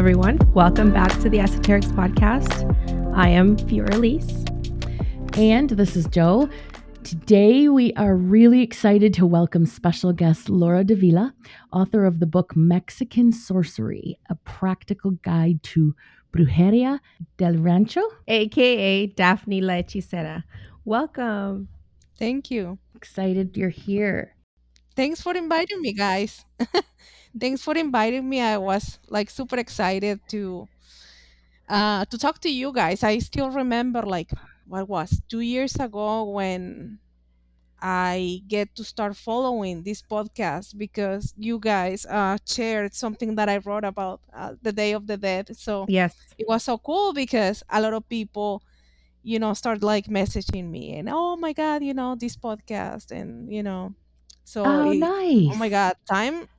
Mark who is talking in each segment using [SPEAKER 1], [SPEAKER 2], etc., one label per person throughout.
[SPEAKER 1] everyone. Welcome back to the Esoterics Podcast. I am Fiorelise.
[SPEAKER 2] And this is Joe. Today, we are really excited to welcome special guest Laura Davila, author of the book Mexican Sorcery, a practical guide to Brujeria del Rancho,
[SPEAKER 1] a.k.a. Daphne La Hechicera. Welcome.
[SPEAKER 3] Thank you.
[SPEAKER 2] Excited you're here.
[SPEAKER 3] Thanks for inviting me, guys. Thanks for inviting me. I was like super excited to talk to you guys. I still remember like what was 2 years ago when I get to start following this podcast because you guys shared something that I wrote about the Day of the Dead. So
[SPEAKER 1] Yes.
[SPEAKER 3] it was so cool because a lot of people, start like messaging me and oh my god, this podcast and so
[SPEAKER 2] Oh,
[SPEAKER 3] oh my
[SPEAKER 2] nice.
[SPEAKER 3] god,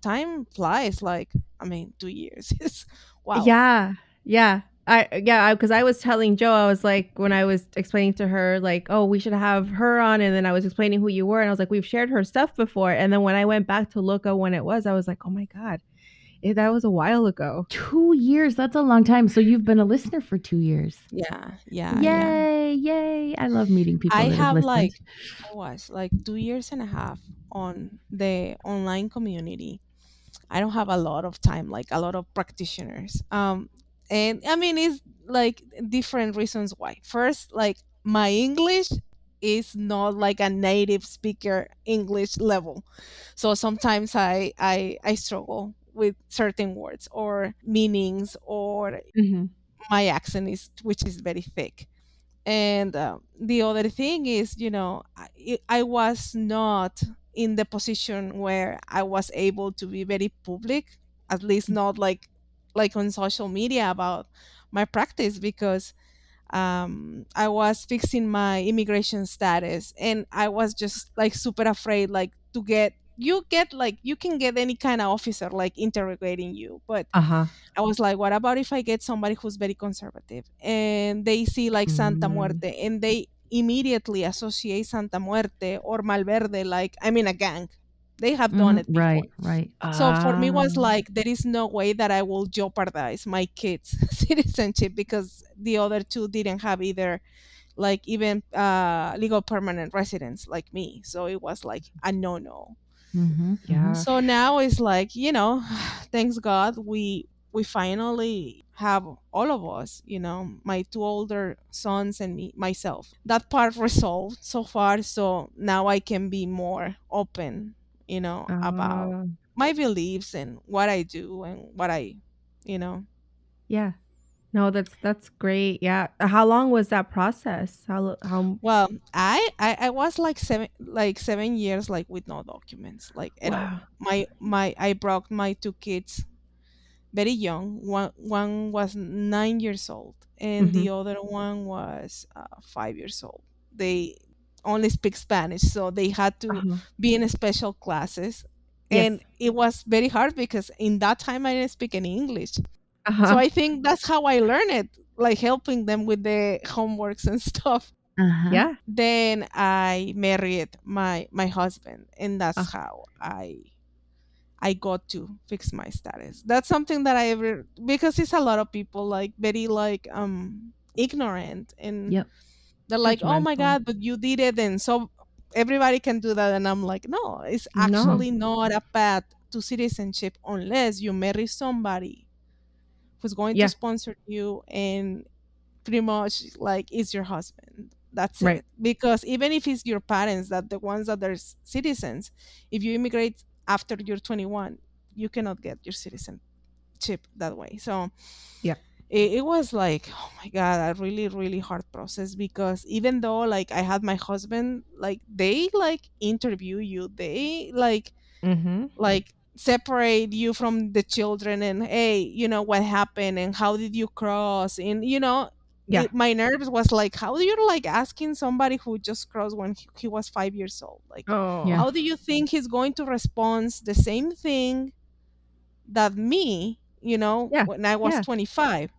[SPEAKER 3] time flies. Like, I mean, 2 years is wow.
[SPEAKER 1] Yeah. Because I was telling Joe, I was like, when I was explaining to her, like, oh, we should have her on. And then I was explaining who you were. And I was like, we've shared her stuff before. And then when I went back to look at when it was, I was like, oh my God, that was a while ago.
[SPEAKER 2] 2 years. That's a long time. So you've been a listener for 2 years.
[SPEAKER 3] Yeah.
[SPEAKER 2] Yay. I love meeting people
[SPEAKER 3] I
[SPEAKER 2] that have
[SPEAKER 3] have
[SPEAKER 2] listened.
[SPEAKER 3] like I was like 2 years and a half on the online community. I don't have a lot of time, like a lot of practitioners. And I mean, it's like different reasons why. First, like my English is not like a native speaker English level, so sometimes I struggle with certain words or meanings, or
[SPEAKER 1] Mm-hmm.
[SPEAKER 3] my accent is which is very thick. And the other thing is, I was not in the position where I was able to be very public, at least not like on social media about my practice, because I was fixing my immigration status and I was just like super afraid, like to get you get like you can get any kind of officer like interrogating you, but
[SPEAKER 1] Uh-huh.
[SPEAKER 3] I was like, what about if I get somebody who's very conservative and they see like Santa Muerte and they immediately associate Santa Muerte or Malverde, like, I mean, a gang. They have done it before.
[SPEAKER 2] Right.
[SPEAKER 3] So for me was
[SPEAKER 1] Ah.
[SPEAKER 3] like, there is no way that I will jeopardize my kids' citizenship because the other two didn't have either like even legal permanent residence like me. So it was like a no.
[SPEAKER 1] Yeah.
[SPEAKER 3] So now it's like, thanks God we finally have all of us, my two older sons and myself. That part resolved so far, so now I can be more open, about
[SPEAKER 1] Uh,
[SPEAKER 3] my beliefs and what I do and what you know.
[SPEAKER 1] yeah. No, that's great. Yeah. How long was that process? How
[SPEAKER 3] Well, I was like 7 years like with no documents like at all.
[SPEAKER 1] Wow.
[SPEAKER 3] My I brought my two kids very young. One was 9 years old, and
[SPEAKER 1] Mm-hmm.
[SPEAKER 3] the other one was 5 years old. They only speak Spanish, so they had to
[SPEAKER 1] Uh-huh.
[SPEAKER 3] be in special classes,
[SPEAKER 1] Yes.
[SPEAKER 3] and it was very hard because in that time I didn't speak any English. So
[SPEAKER 1] Uh-huh.
[SPEAKER 3] I think that's how I learned it, like helping them with the homeworks and stuff.
[SPEAKER 2] Uh-huh.
[SPEAKER 1] Yeah.
[SPEAKER 3] Then I married my husband, and
[SPEAKER 1] Uh,
[SPEAKER 3] that's how I got to fix my status. That's something that I ever, because it's a lot of people like very like ignorant, and
[SPEAKER 2] Yep.
[SPEAKER 3] they're like, "Oh my
[SPEAKER 1] judgmental.
[SPEAKER 3] god, but you did it," and so everybody can do that. And I'm like, no, it's
[SPEAKER 1] No.
[SPEAKER 3] actually not a path to citizenship unless you marry somebody who's going to
[SPEAKER 1] Yeah.
[SPEAKER 3] sponsor you and pretty much like is your husband. That's
[SPEAKER 1] Right.
[SPEAKER 3] it. Because even if it's your parents, that the ones that are citizens, if you immigrate after you're 21, you cannot get your citizenship that way. So
[SPEAKER 1] Yeah.
[SPEAKER 3] it was like, oh my god, a really really hard process, because even though like I had my husband, like they like interview you, they
[SPEAKER 1] Mm-hmm.
[SPEAKER 3] like separate you from the children, and hey, what happened and how did you cross, and
[SPEAKER 1] Yeah.
[SPEAKER 3] my nerves was like, how do you like asking somebody who just crossed when he was 5 years old, like
[SPEAKER 1] Oh.
[SPEAKER 2] Yeah.
[SPEAKER 3] how do you think he's going to respond the same thing that me,
[SPEAKER 1] Yeah.
[SPEAKER 3] when I was
[SPEAKER 1] Yeah.
[SPEAKER 3] 25.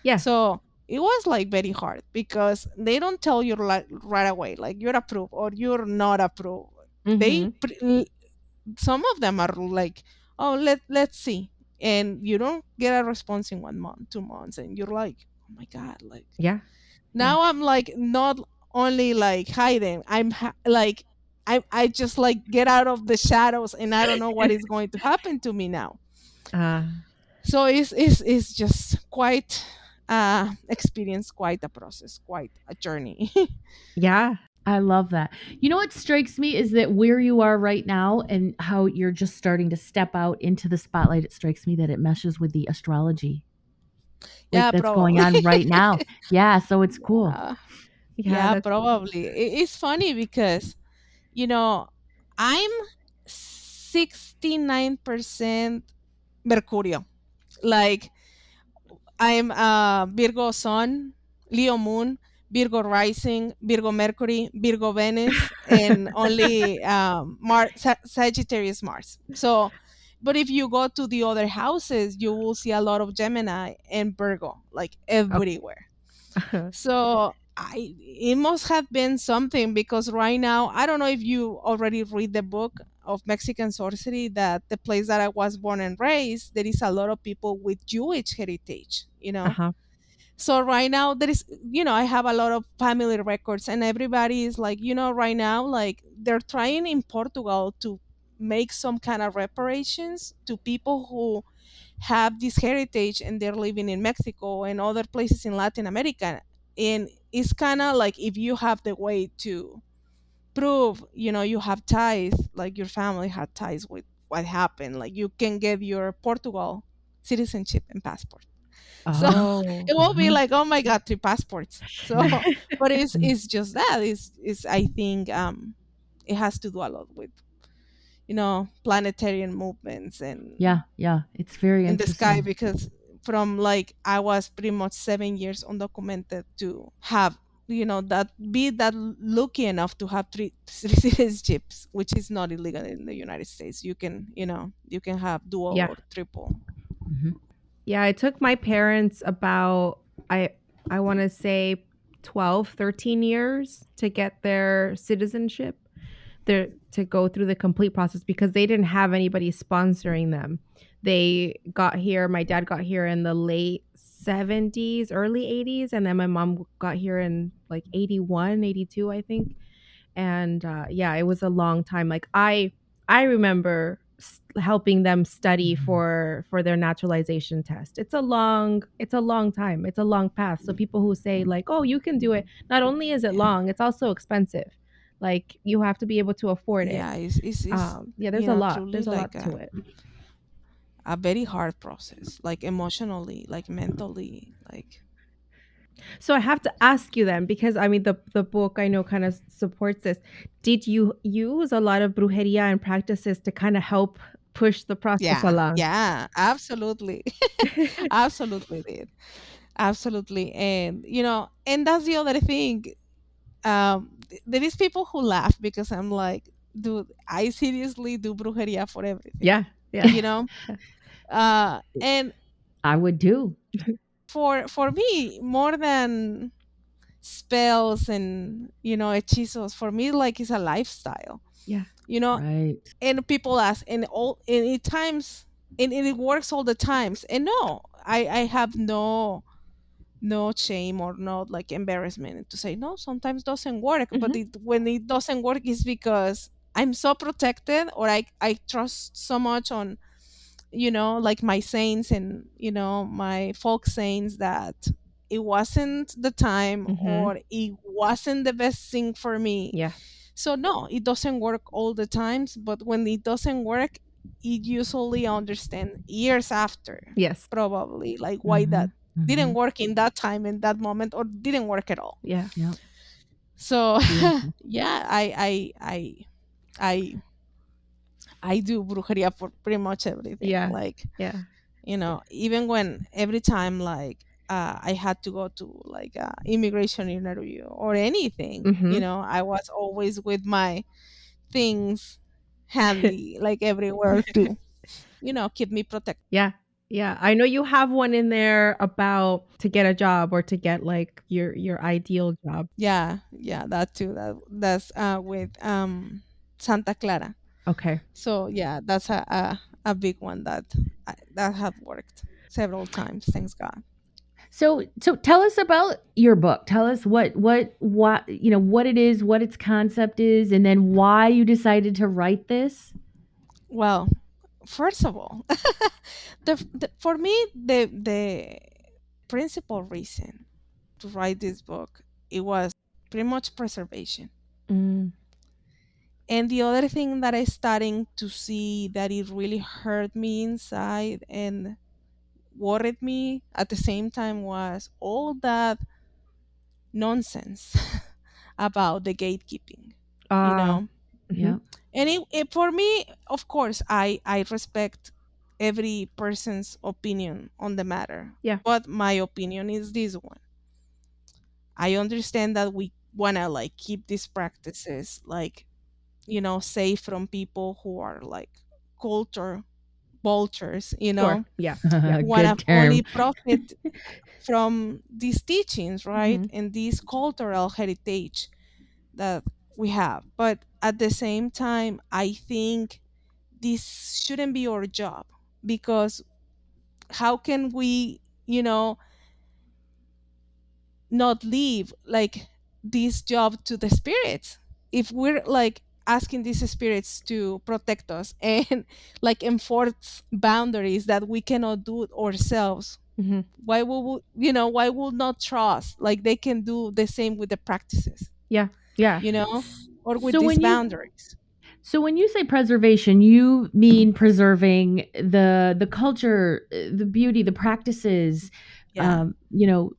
[SPEAKER 1] Yeah.
[SPEAKER 3] So it was like very hard because they don't tell you like right away like you're approved or you're not approved.
[SPEAKER 1] Mm-hmm.
[SPEAKER 3] Some of them are like, oh, let's see, and you don't get a response in 1 month, 2 months, and you're like, oh my god, like
[SPEAKER 1] Yeah. Yeah.
[SPEAKER 3] now I'm like not only like hiding, like I just like get out of the shadows, and I don't know what is going to happen to me now.
[SPEAKER 1] Uh,
[SPEAKER 3] So it's just quite experience, quite a process, quite a journey.
[SPEAKER 1] yeah.
[SPEAKER 2] I love that. You know what strikes me is that where you are right now and how you're just starting to step out into the spotlight, it strikes me that it meshes with the astrology like
[SPEAKER 3] Yeah,
[SPEAKER 2] that's going
[SPEAKER 3] probably.
[SPEAKER 2] on right now. Yeah, so it's cool.
[SPEAKER 3] uh,
[SPEAKER 1] Yeah.
[SPEAKER 3] yeah,
[SPEAKER 1] That's
[SPEAKER 3] probably. It's funny because you know I'm 69% Mercurio. Like I'm Virgo Sun, Leo Moon, Virgo Rising, Virgo Mercury, Virgo Venus, and only Sagittarius Mars. So, but if you go to the other houses, you will see a lot of Gemini and Virgo, like everywhere.
[SPEAKER 1] okay.
[SPEAKER 3] So it must have been something, because right now I don't know if you already read the book of Mexican Sorcery, that the place that I was born and raised, there is a lot of people with Jewish heritage, you know.
[SPEAKER 1] Uh-huh.
[SPEAKER 3] So right now there is, I have a lot of family records, and everybody is like, right now, like they're trying in Portugal to make some kind of reparations to people who have this heritage and they're living in Mexico and other places in Latin America. And it's kind of like, if you have the way to prove, you have ties, like your family had ties with what happened, like you can get your Portugal citizenship and passport. So
[SPEAKER 1] Oh.
[SPEAKER 3] it won't be
[SPEAKER 2] Mhm.
[SPEAKER 3] like, oh my god, 3 passports. So but it's just that is I think it has to do a lot with planetary movements and
[SPEAKER 2] Yeah, yeah, it's very
[SPEAKER 3] in the sky,
[SPEAKER 2] interesting.
[SPEAKER 3] because from like I was pretty much 7 years undocumented to have that be that lucky enough to have three citizenships, which is not illegal in the United States. You can have dual
[SPEAKER 1] Yeah.
[SPEAKER 3] or triple.
[SPEAKER 2] Mhm.
[SPEAKER 1] Yeah, it took my parents about I I want to say 12, 13 years to get their citizenship. Their to go through the complete process because they didn't have anybody sponsoring them. They got here, my dad got here in the late 70s, early 80s, and then my mom got here in like 81, 82, I think. And yeah, it was a long time. Like I remember helping them study for their naturalization test. It's a long time. It's a long path. So people who say like, "Oh, you can do it." Not only is it
[SPEAKER 3] Yeah,
[SPEAKER 1] long, it's also expensive. Like you have to be able to afford it.
[SPEAKER 3] yeah, it's
[SPEAKER 1] Yeah, there's a lot.
[SPEAKER 3] truly
[SPEAKER 1] There's a
[SPEAKER 3] like
[SPEAKER 1] lot to it.
[SPEAKER 3] a very hard process, like emotionally, like mentally, like.
[SPEAKER 1] So I have to ask you then, because I mean the book I know kind of supports this. Did you use a lot of brujeria and practices to kind of help push the process
[SPEAKER 3] Yeah,
[SPEAKER 1] along?
[SPEAKER 3] yeah, absolutely. Absolutely did. Absolutely. And and that's the other thing. There is people who laugh because I'm like, dude, I seriously do brujeria for everything.
[SPEAKER 1] Yeah, yeah,
[SPEAKER 3] You know? And
[SPEAKER 2] I would too.
[SPEAKER 3] for me, more than spells and hechizos, for me, like, it's a lifestyle.
[SPEAKER 1] yeah.
[SPEAKER 3] You know,
[SPEAKER 2] Right.
[SPEAKER 3] and people ask, and at times, and it works all the times. And no, I have no shame or no like embarrassment to say no, sometimes doesn't work. But
[SPEAKER 1] Mhm,
[SPEAKER 3] when it doesn't work is because I'm so protected, or I trust so much on like my saints and my folk saints, that it wasn't the time
[SPEAKER 1] mhm.
[SPEAKER 3] or it wasn't the best thing for me.
[SPEAKER 1] Yeah.
[SPEAKER 3] So no, it doesn't work all the times, but when it doesn't work, it usually understand years after,
[SPEAKER 1] Yes.
[SPEAKER 3] probably, like why that
[SPEAKER 2] Mhm.
[SPEAKER 3] didn't
[SPEAKER 2] Mhm.
[SPEAKER 3] work in that time, in that moment, or didn't work at all.
[SPEAKER 1] Yeah.
[SPEAKER 2] Yep.
[SPEAKER 3] So
[SPEAKER 2] Beautiful.
[SPEAKER 3] yeah, I I do brujeria for pretty much everything.
[SPEAKER 1] Yeah.
[SPEAKER 3] Like,
[SPEAKER 1] Yeah.
[SPEAKER 3] even when every time, like, I had to go to like a immigration interview or anything,
[SPEAKER 1] Mhm.
[SPEAKER 3] I was always with my things handy, like everywhere, to keep me protected.
[SPEAKER 1] Yeah. Yeah. I know you have one in there about to get a job or to get like your ideal job.
[SPEAKER 3] Yeah, yeah, that too. That's with Santa Clara.
[SPEAKER 1] Okay.
[SPEAKER 3] So yeah, that's a big one that that have worked several times. Thanks God.
[SPEAKER 2] So tell us about your book. Tell us what what it is, what its concept is, and then why you decided to write this.
[SPEAKER 3] Well, first of all, for me the principal reason to write this book, it was pretty much preservation.
[SPEAKER 2] Mm,
[SPEAKER 3] And the other thing that I starting to see that it really hurt me inside and worried me at the same time was all that nonsense about the gatekeeping, you
[SPEAKER 1] Ah.
[SPEAKER 3] know.
[SPEAKER 2] yeah.
[SPEAKER 3] And for me, of course, I respect every person's opinion on the matter,
[SPEAKER 1] Yeah.
[SPEAKER 3] but my opinion is this one. I understand that we want to like keep these practices like, safe from people who are like culture vultures,
[SPEAKER 1] Sure. Yeah. Yeah.
[SPEAKER 3] who want to
[SPEAKER 2] Good term.
[SPEAKER 3] only profit from these teachings, right?
[SPEAKER 1] Hmm.
[SPEAKER 3] And this cultural heritage that we have. But at the same time, I think this shouldn't be our job, because how can we, not leave like this job to the spirits if we're like asking these spirits to protect us and like enforce boundaries that we cannot do ourselves?
[SPEAKER 1] Hmm.
[SPEAKER 3] Why will why will not trust like they can do the same with the practices,
[SPEAKER 1] Yeah. Yeah.
[SPEAKER 3] you know or with
[SPEAKER 2] So
[SPEAKER 3] these
[SPEAKER 2] when you
[SPEAKER 3] boundaries?
[SPEAKER 2] so when you say preservation, you mean preserving the culture, the beauty, the practices.
[SPEAKER 3] Yeah.
[SPEAKER 2] You know,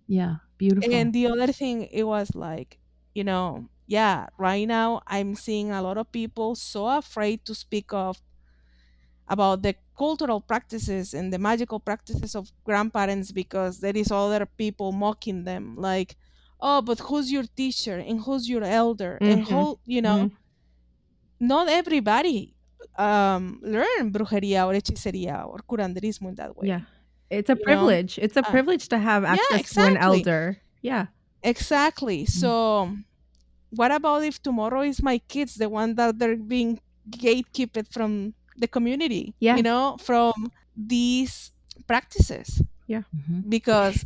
[SPEAKER 2] yeah, beautiful.
[SPEAKER 3] And the other thing, it was like, yeah, right now I'm seeing a lot of people so afraid to speak of about the cultural practices and the magical practices of grandparents, because there is other people mocking them like, oh, but who's your teacher and who's your elder and
[SPEAKER 1] Hmm.
[SPEAKER 3] who,
[SPEAKER 1] Hmm.
[SPEAKER 3] not everybody learn brujeria or hechicería or curanderismo in that
[SPEAKER 1] Yeah.
[SPEAKER 3] way,
[SPEAKER 1] It's a
[SPEAKER 3] you know
[SPEAKER 1] privilege. It's a
[SPEAKER 3] uh,
[SPEAKER 1] privilege to have
[SPEAKER 3] yeah,
[SPEAKER 1] access to an
[SPEAKER 3] exactly,
[SPEAKER 1] elder. Yeah.
[SPEAKER 3] exactly.
[SPEAKER 2] Mm.
[SPEAKER 3] So what about if tomorrow is my kids the one that they're being gatekeeped from the community,
[SPEAKER 1] Yeah.
[SPEAKER 3] from these practices?
[SPEAKER 1] Yeah.
[SPEAKER 2] Mhm.
[SPEAKER 3] Because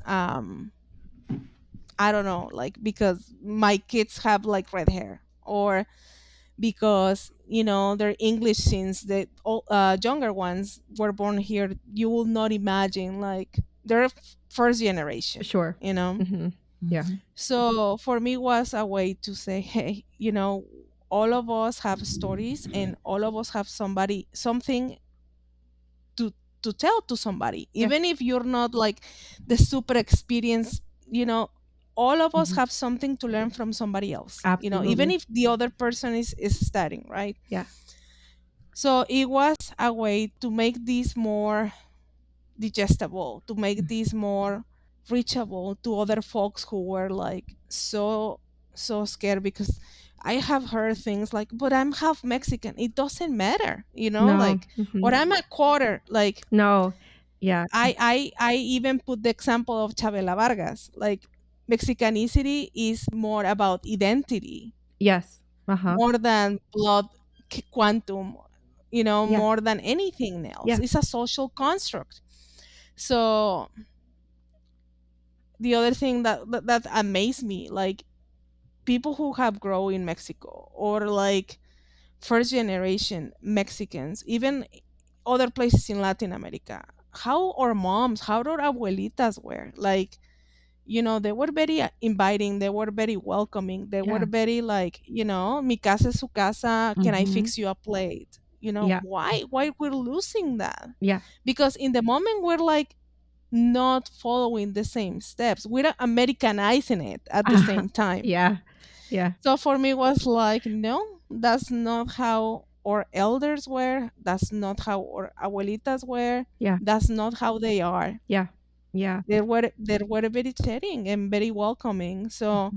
[SPEAKER 3] I don't know, like because my kids have like red hair, or because they're English, since the younger ones were born here, you will not imagine like they're first generation,
[SPEAKER 1] Sure. Hmm. Yeah.
[SPEAKER 2] Mhm.
[SPEAKER 3] so for me was a way to say, hey, all of us have stories, and all of us have something to tell to somebody,
[SPEAKER 1] Yeah.
[SPEAKER 3] even if you're not like the super experienced, you know all of us
[SPEAKER 2] Mhm.
[SPEAKER 3] have something to learn from somebody else, even
[SPEAKER 1] Absolutely.
[SPEAKER 3] if the other person is studying, right?
[SPEAKER 1] Yeah.
[SPEAKER 3] So it was a way to make this more digestible, to make this more reachable to other folks who were like so scared, because I have heard things like, but I'm half Mexican, it doesn't matter,
[SPEAKER 1] No.
[SPEAKER 3] like,
[SPEAKER 1] Hmm.
[SPEAKER 3] or I'm a quarter, like,
[SPEAKER 1] No. Yeah.
[SPEAKER 3] I even put the example of Chavela Vargas, like Mexicanicity is more about identity,
[SPEAKER 1] Yes. Uh-huh.
[SPEAKER 3] more than blood quantum,
[SPEAKER 1] Yeah.
[SPEAKER 3] more than anything else.
[SPEAKER 1] Yeah.
[SPEAKER 3] It's a social construct. So the other thing that amazed me, like people who have grown in Mexico, or like first generation Mexicans, even other places in Latin America, how our moms, how our abuelitas were like, they were very inviting, they were very welcoming, they were
[SPEAKER 1] Yeah.
[SPEAKER 3] very like, mi casa es su casa, can I
[SPEAKER 2] Mhm.
[SPEAKER 3] fix you a plate?
[SPEAKER 1] Yeah.
[SPEAKER 3] Why we're losing that?
[SPEAKER 1] Yeah.
[SPEAKER 3] Because in the moment we're like not following the same steps, we're Americanizing it at the same time.
[SPEAKER 1] Yeah. Yeah.
[SPEAKER 3] So for me, it was like, no, that's not how our elders were. That's not how our abuelitas were.
[SPEAKER 1] Yeah.
[SPEAKER 3] That's not how they are.
[SPEAKER 1] Yeah. Yeah.
[SPEAKER 3] They were very sharing and very welcoming. So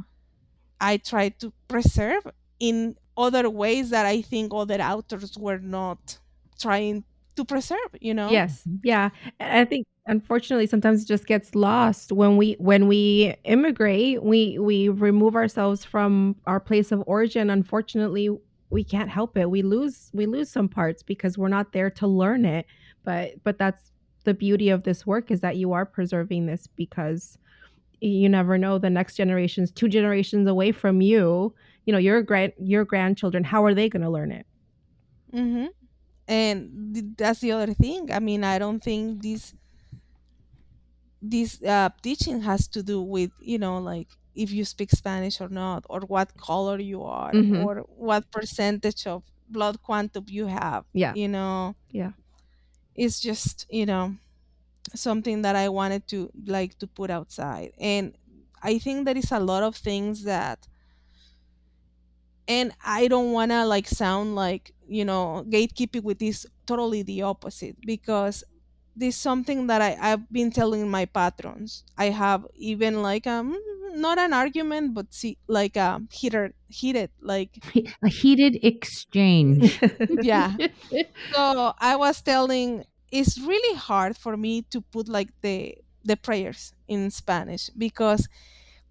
[SPEAKER 3] I tried to preserve in other ways that I think other authors were not trying to preserve.
[SPEAKER 1] Yes.
[SPEAKER 2] Mhm.
[SPEAKER 1] Yeah. I think unfortunately sometimes it just gets lost when we immigrate, we remove ourselves from our place of origin. Unfortunately, we can't help it. We lose some parts because we're not there to learn it. But that's the beauty of this work, is that you are preserving this, because you never know, the next generations, 2 generations away from you, your grandchildren, how are they going to learn it?
[SPEAKER 3] Hmm. And that's the other thing. I mean, I don't think this teaching has to do with, like, if you speak Spanish or not, or what color you are,
[SPEAKER 1] Mhm.
[SPEAKER 3] or what percentage of blood quantum you have.
[SPEAKER 1] Yeah. Yeah.
[SPEAKER 3] It's just, something that I wanted to, like, to put outside. And I think there is a lot of things that, and I don't want to, like, sound like, gatekeeping, with this totally the opposite, because this is something that I've been telling my patrons. I have even, like, not an argument, but see, like, heated, like,
[SPEAKER 2] A heated exchange.
[SPEAKER 3] yeah. So I was telling, it's really hard for me to put, like, the prayers in Spanish, because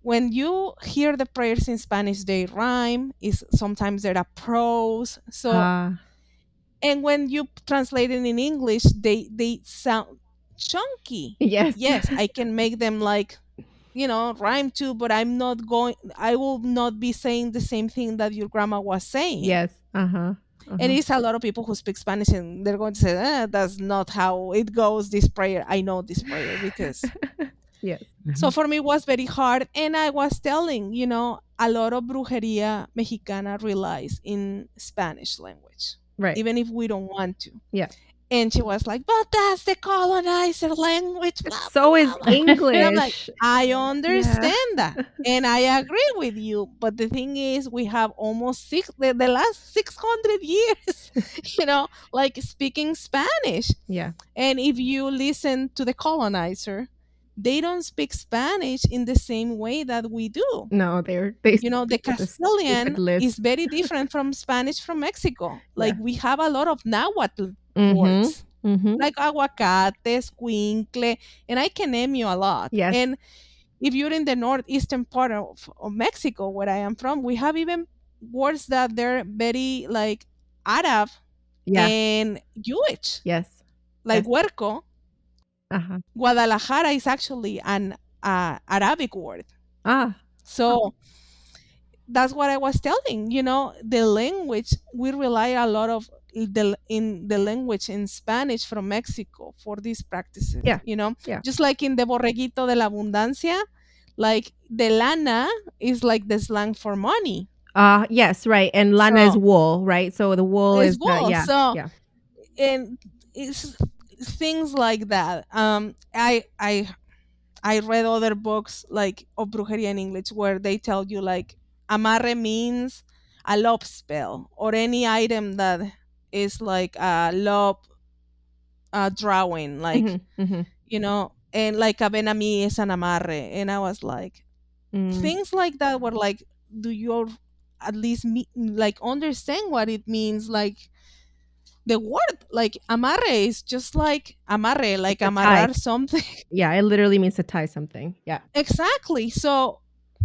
[SPEAKER 3] when you hear the prayers in Spanish, they rhyme. Is sometimes there are prose. So,
[SPEAKER 1] Ah,
[SPEAKER 3] and when you translate it in English, they sound chunky.
[SPEAKER 1] yes.
[SPEAKER 3] Yes, I can make them, like, rhyme too, but I will not be saying the same thing that your grandma was saying.
[SPEAKER 1] Yes. Uh-huh.
[SPEAKER 3] And
[SPEAKER 1] Uh-huh.
[SPEAKER 3] it's a lot of people who speak Spanish, and they're going to say, that's not how it goes, this prayer. I know this prayer because.
[SPEAKER 1] Yes.
[SPEAKER 3] So
[SPEAKER 2] Mhm.
[SPEAKER 3] for me, it was very hard. And I was telling, a lot of brujeria mexicana relies in Spanish language,
[SPEAKER 1] Right.
[SPEAKER 3] even if we don't want to.
[SPEAKER 1] Yeah.
[SPEAKER 3] And she was like, but that's the colonizer language, blah, blah,
[SPEAKER 1] So is
[SPEAKER 3] blah, blah. And I'm like,
[SPEAKER 1] English.
[SPEAKER 3] I
[SPEAKER 1] Yeah.
[SPEAKER 3] understand that. And I agree with you. But the thing is, we have almost the last 600 years, like, speaking Spanish.
[SPEAKER 1] Yeah.
[SPEAKER 3] And if you listen to the colonizer, they don't speak Spanish in the same way that we do.
[SPEAKER 1] No, they speak
[SPEAKER 3] The
[SPEAKER 1] with a stupid
[SPEAKER 3] Castilian
[SPEAKER 1] lisp.
[SPEAKER 3] is very different from Spanish from Mexico. Like,
[SPEAKER 1] Yeah.
[SPEAKER 3] we have a lot of Nahuatl
[SPEAKER 1] Mhm.
[SPEAKER 3] words,
[SPEAKER 1] Mhm.
[SPEAKER 3] like aguacate, squinkle, and I can name you a lot.
[SPEAKER 1] Yes.
[SPEAKER 3] And if you're in the northeastern part of Mexico, where I am from, we have even words that they're very, like, Arab
[SPEAKER 1] Yeah.
[SPEAKER 3] and Jewish,
[SPEAKER 1] Yes.
[SPEAKER 3] like
[SPEAKER 1] Yes.
[SPEAKER 3] huerco.
[SPEAKER 1] Uh-huh.
[SPEAKER 3] Guadalajara is actually an Arabic word.
[SPEAKER 1] Ah.
[SPEAKER 3] So that's what I was telling. The language, we rely a lot of the language in Spanish from Mexico for these practices.
[SPEAKER 1] Yeah. Yeah.
[SPEAKER 3] Just like in the borreguito de la abundancia, like, the lana is like the slang for money.
[SPEAKER 1] Yes, right. And lana is
[SPEAKER 3] So
[SPEAKER 1] wool, right? So the wool
[SPEAKER 3] it's
[SPEAKER 1] is the,
[SPEAKER 3] wool.
[SPEAKER 1] yeah.
[SPEAKER 3] So,
[SPEAKER 1] Yeah.
[SPEAKER 3] and it's things like that. I read other books, like, of brujeria in English, where they tell you, like, amarre means a love spell, or any item that is like a love drawing, like,
[SPEAKER 1] Mhm. Mhm.
[SPEAKER 3] and like a benami is an amarre. And I was like,
[SPEAKER 1] Mm.
[SPEAKER 3] things like that were like, do you at least like, understand what it means? Like, the word, like, amarre, is just like amarre, like
[SPEAKER 1] It's a tie.
[SPEAKER 3] amarrar something.
[SPEAKER 1] Yeah, it literally means to tie something. Yeah.
[SPEAKER 3] Exactly. So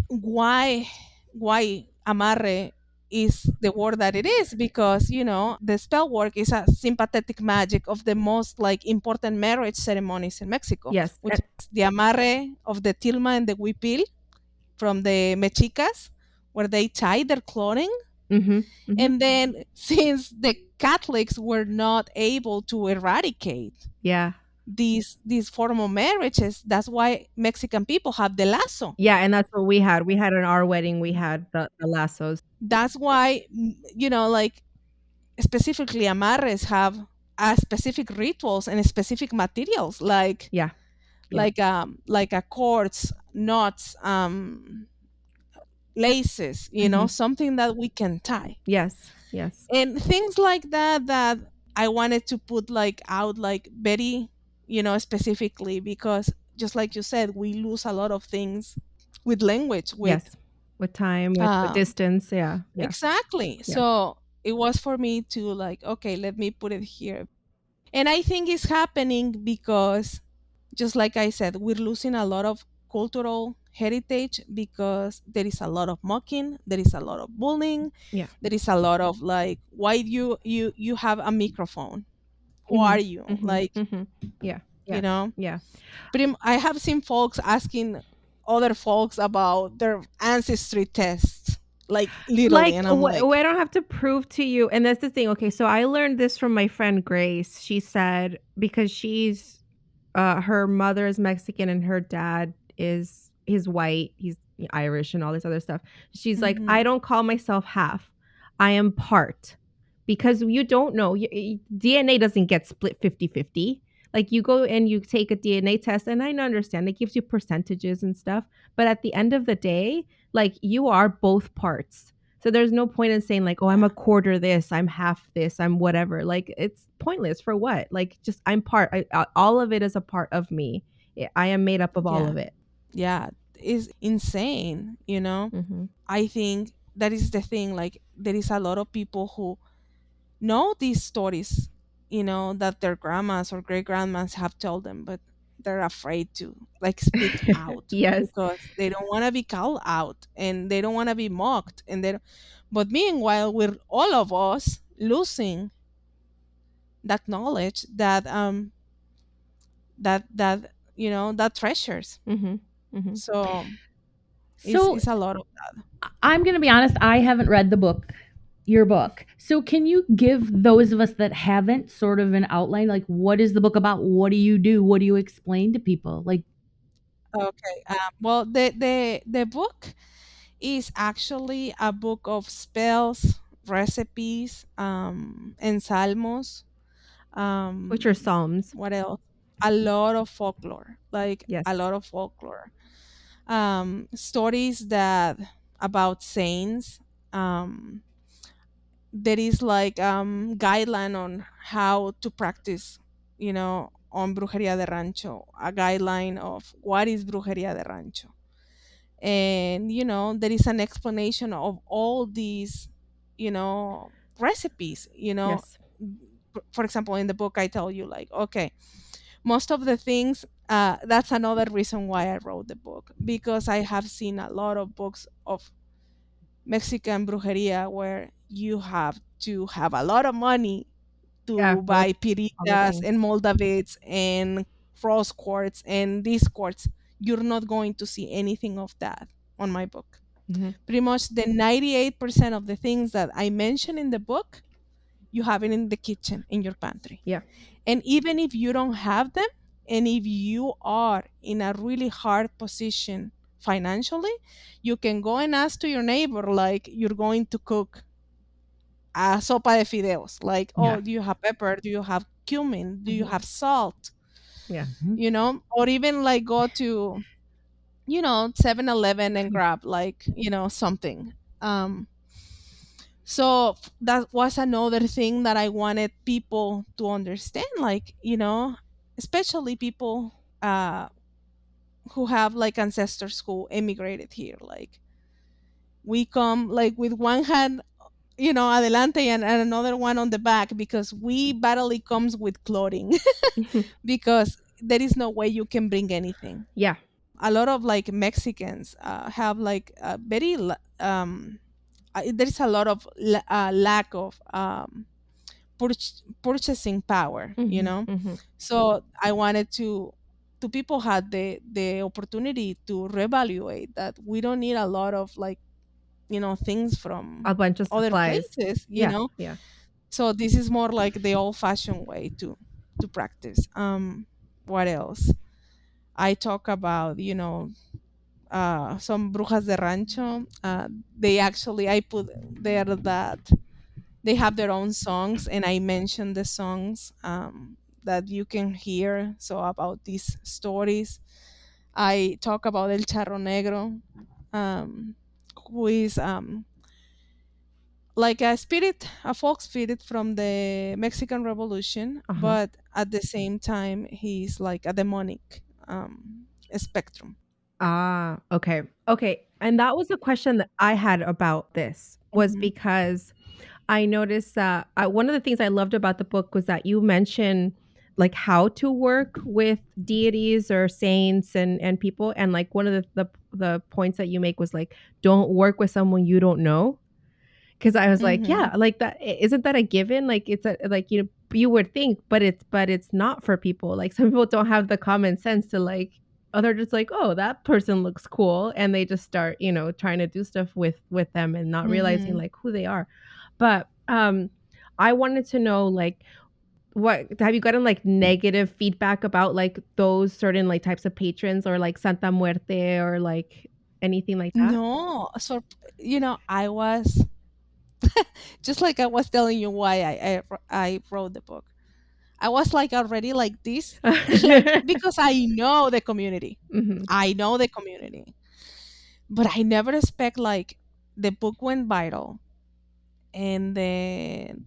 [SPEAKER 3] why amarre is the word that it is? Because, the spell work is a sympathetic magic of the most, like, important marriage ceremonies in Mexico,
[SPEAKER 1] Yes.
[SPEAKER 3] which is the amarre of the tilma and the huipil from the mexicas, where they tie their clothing.
[SPEAKER 1] Mhm. Mhm.
[SPEAKER 3] And then, since the Catholics were not able to eradicate
[SPEAKER 1] Yeah.
[SPEAKER 3] these formal marriages, that's why Mexican people have the lasso.
[SPEAKER 1] Yeah, and that's what we had. We had in our wedding, we had the lassos.
[SPEAKER 3] That's why, like, specifically amarres have specific rituals and specific materials, like
[SPEAKER 1] Yeah. Yeah.
[SPEAKER 3] like a cords, knots, laces,
[SPEAKER 1] Mhm.
[SPEAKER 3] something that we can tie,
[SPEAKER 1] Yes. Yes.
[SPEAKER 3] and things like that, that I wanted to put, like, out, like, very, specifically, because, just like you said, we lose a lot of things with language, with
[SPEAKER 1] Yes. With time, with
[SPEAKER 3] um
[SPEAKER 1] distance. Yeah. Yeah.
[SPEAKER 3] exactly.
[SPEAKER 1] Yeah.
[SPEAKER 3] So it was for me to, like, okay, let me put it here. And I think it's happening because, just like I said, we're losing a lot of cultural heritage because there is a lot of mocking, there is a lot of bullying,
[SPEAKER 1] Yeah.
[SPEAKER 3] there is a lot of like, why do you have a microphone? Who are
[SPEAKER 1] Mhm.
[SPEAKER 3] you?
[SPEAKER 1] Mhm.
[SPEAKER 3] Like,
[SPEAKER 1] Mhm. Yeah.
[SPEAKER 3] you
[SPEAKER 1] Yeah.
[SPEAKER 3] know.
[SPEAKER 1] Yeah.
[SPEAKER 3] I have seen folks asking other folks about their ancestry tests, like literally,
[SPEAKER 1] Like,
[SPEAKER 3] and I'm like,
[SPEAKER 1] I don't have to prove to you, and that's the thing. Okay, so I learned this from my friend Grace. She said because her mother is Mexican and her dad he's white, he's Irish and all this other stuff. She's like,
[SPEAKER 3] mm-hmm,
[SPEAKER 1] I don't call myself half. I am part. Because you don't know. DNA doesn't get split 50-50. Like you go and you take a DNA test and I understand it gives you percentages and stuff, but at the end of the day, like you are both parts. So there's no point in saying like, "Oh, I'm
[SPEAKER 3] yeah,
[SPEAKER 1] a quarter this, I'm half this, I'm whatever." Like it's pointless for what? Like just I'm part. All of it is a part of me. I am made up of all
[SPEAKER 3] yeah,
[SPEAKER 1] of it.
[SPEAKER 3] yeah, is insane, you know.
[SPEAKER 1] Mhm.
[SPEAKER 3] I think that is the thing. Like, there is a lot of people who know these stories, that their grandmas or great grandmas have told them, but they're afraid to like speak out
[SPEAKER 1] Yes.
[SPEAKER 3] because they don't want to be called out and they don't want to be mocked. But meanwhile, we're all of us losing that knowledge that treasures.
[SPEAKER 1] Mhm. Mhm.
[SPEAKER 3] So
[SPEAKER 2] So
[SPEAKER 3] it's a lot of
[SPEAKER 2] I'm going to be honest, I haven't read the book, your book. So can you give those of us that haven't sort of an outline? Like, what is the book about? What do you do? What do you explain to people? Like,
[SPEAKER 3] okay. Well, the book is actually a book of spells, recipes, ensalmos,
[SPEAKER 1] Which are psalms.
[SPEAKER 3] what else? A lot of folklore, like
[SPEAKER 1] Yes.
[SPEAKER 3] a lot of folklore. Stories that about saints. Um, there is like guideline on how to practice, on Brujeria del Rancho, a guideline of what is Brujeria del Rancho, and there is an explanation of all these you know recipes.
[SPEAKER 1] Yes.
[SPEAKER 3] For example, in the book I tell you, like, okay, most of the things, that's another reason why I wrote the book, because I have seen a lot of books of Mexican brujeria where you have to have a lot of money
[SPEAKER 1] Yeah,
[SPEAKER 3] to
[SPEAKER 1] for
[SPEAKER 3] buy
[SPEAKER 1] all the
[SPEAKER 3] piritas
[SPEAKER 1] things.
[SPEAKER 3] and moldavids and cross quartz and these quartz. You're not going to see anything of that on my book.
[SPEAKER 1] Mhm.
[SPEAKER 3] Pretty much the 98% of the things that I mention in the book, you have it in the kitchen, in your pantry.
[SPEAKER 1] Yeah.
[SPEAKER 3] And even if you don't have them, and if you are in a really hard position financially, you can go and ask to your neighbor, like, you're going to cook a sopa de fideos. Like,
[SPEAKER 1] Yeah.
[SPEAKER 3] oh, do you have pepper? Do you have cumin? Do you
[SPEAKER 1] Mhm.
[SPEAKER 3] have salt?
[SPEAKER 1] Yeah.
[SPEAKER 2] mhm.
[SPEAKER 3] Or even like go to, 7-Eleven and grab like, something. So that was another thing that I wanted people to understand, like, especially people who have like ancestors who immigrated here. Like, we come like with one hand, adelante, and another one on the back, because we barely comes with clothing because there is no way you can bring anything.
[SPEAKER 1] Yeah.
[SPEAKER 3] A lot of like Mexicans have like there is a lot of lack of purchasing power,
[SPEAKER 1] Mhm. Mhm.
[SPEAKER 3] so I wanted to people had the opportunity to reevaluate that we don't need a lot of like, things from
[SPEAKER 1] A bunch of
[SPEAKER 3] other
[SPEAKER 1] supplies.
[SPEAKER 3] places.
[SPEAKER 1] Yeah. Yeah.
[SPEAKER 3] So this is more like the old fashioned way to practice. What else? I talk about, some brujas de rancho. They actually, I put there that they have their own songs, and I mentioned the songs that you can hear. So about these stories, I talk about El Charro Negro, um, who is like a folk spirit from the Mexican Revolution,
[SPEAKER 1] Uh-huh.
[SPEAKER 3] but at the same time, he's like a demonic spectrum.
[SPEAKER 1] Ah, okay. Okay. And that was a question that I had about this was
[SPEAKER 3] Hmm.
[SPEAKER 1] because I noticed that one of the things I loved about the book was that you mentioned like how to work with deities or saints and people. And like one of the points that you make was like, don't work with someone you don't know. Cause I was like,
[SPEAKER 3] Mm-hmm.
[SPEAKER 1] yeah, like that isn't that a given? Like it's a like you would think, but it's not for people. Like some people don't have the common sense to like, oh, they're just like, oh, that person looks cool, and they just start, trying to do stuff with them and not realizing
[SPEAKER 3] Mm-hmm.
[SPEAKER 1] like who they are. But I wanted to know like what have you gotten like negative feedback about like those certain like types of patrons or like Santa Muerte or like anything like that?
[SPEAKER 3] No, so I was just like I was telling you why I wrote the book. I was like already like this, like because I know the community.
[SPEAKER 1] Mhm.
[SPEAKER 3] I know the community, but I never expect like the book went viral, and then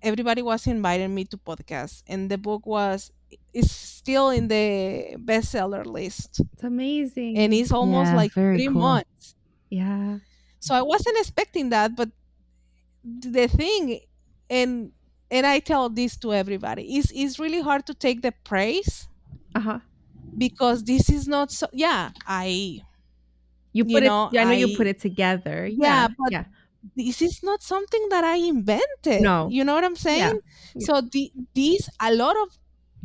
[SPEAKER 3] everybody was inviting me to podcasts, and the book is still in the bestseller list,
[SPEAKER 1] It's
[SPEAKER 3] and
[SPEAKER 1] amazing.
[SPEAKER 3] it's almost
[SPEAKER 2] Yeah,
[SPEAKER 3] like
[SPEAKER 2] very
[SPEAKER 3] three
[SPEAKER 2] cool.
[SPEAKER 3] months.
[SPEAKER 1] Yeah.
[SPEAKER 3] So I wasn't expecting that, but the thing, and I tell this to everybody, is really hard to take the praise
[SPEAKER 1] Uh-huh.
[SPEAKER 3] because this is not so. Yeah, I
[SPEAKER 1] You
[SPEAKER 3] you
[SPEAKER 1] put it
[SPEAKER 3] know
[SPEAKER 1] I know you
[SPEAKER 3] I
[SPEAKER 1] put it together. Yeah.
[SPEAKER 3] yeah, but
[SPEAKER 1] Yeah.
[SPEAKER 3] this is not something that I invented.
[SPEAKER 1] No.
[SPEAKER 3] You know what I'm
[SPEAKER 1] Yeah.
[SPEAKER 3] saying?
[SPEAKER 1] Yeah.
[SPEAKER 3] So these a lot of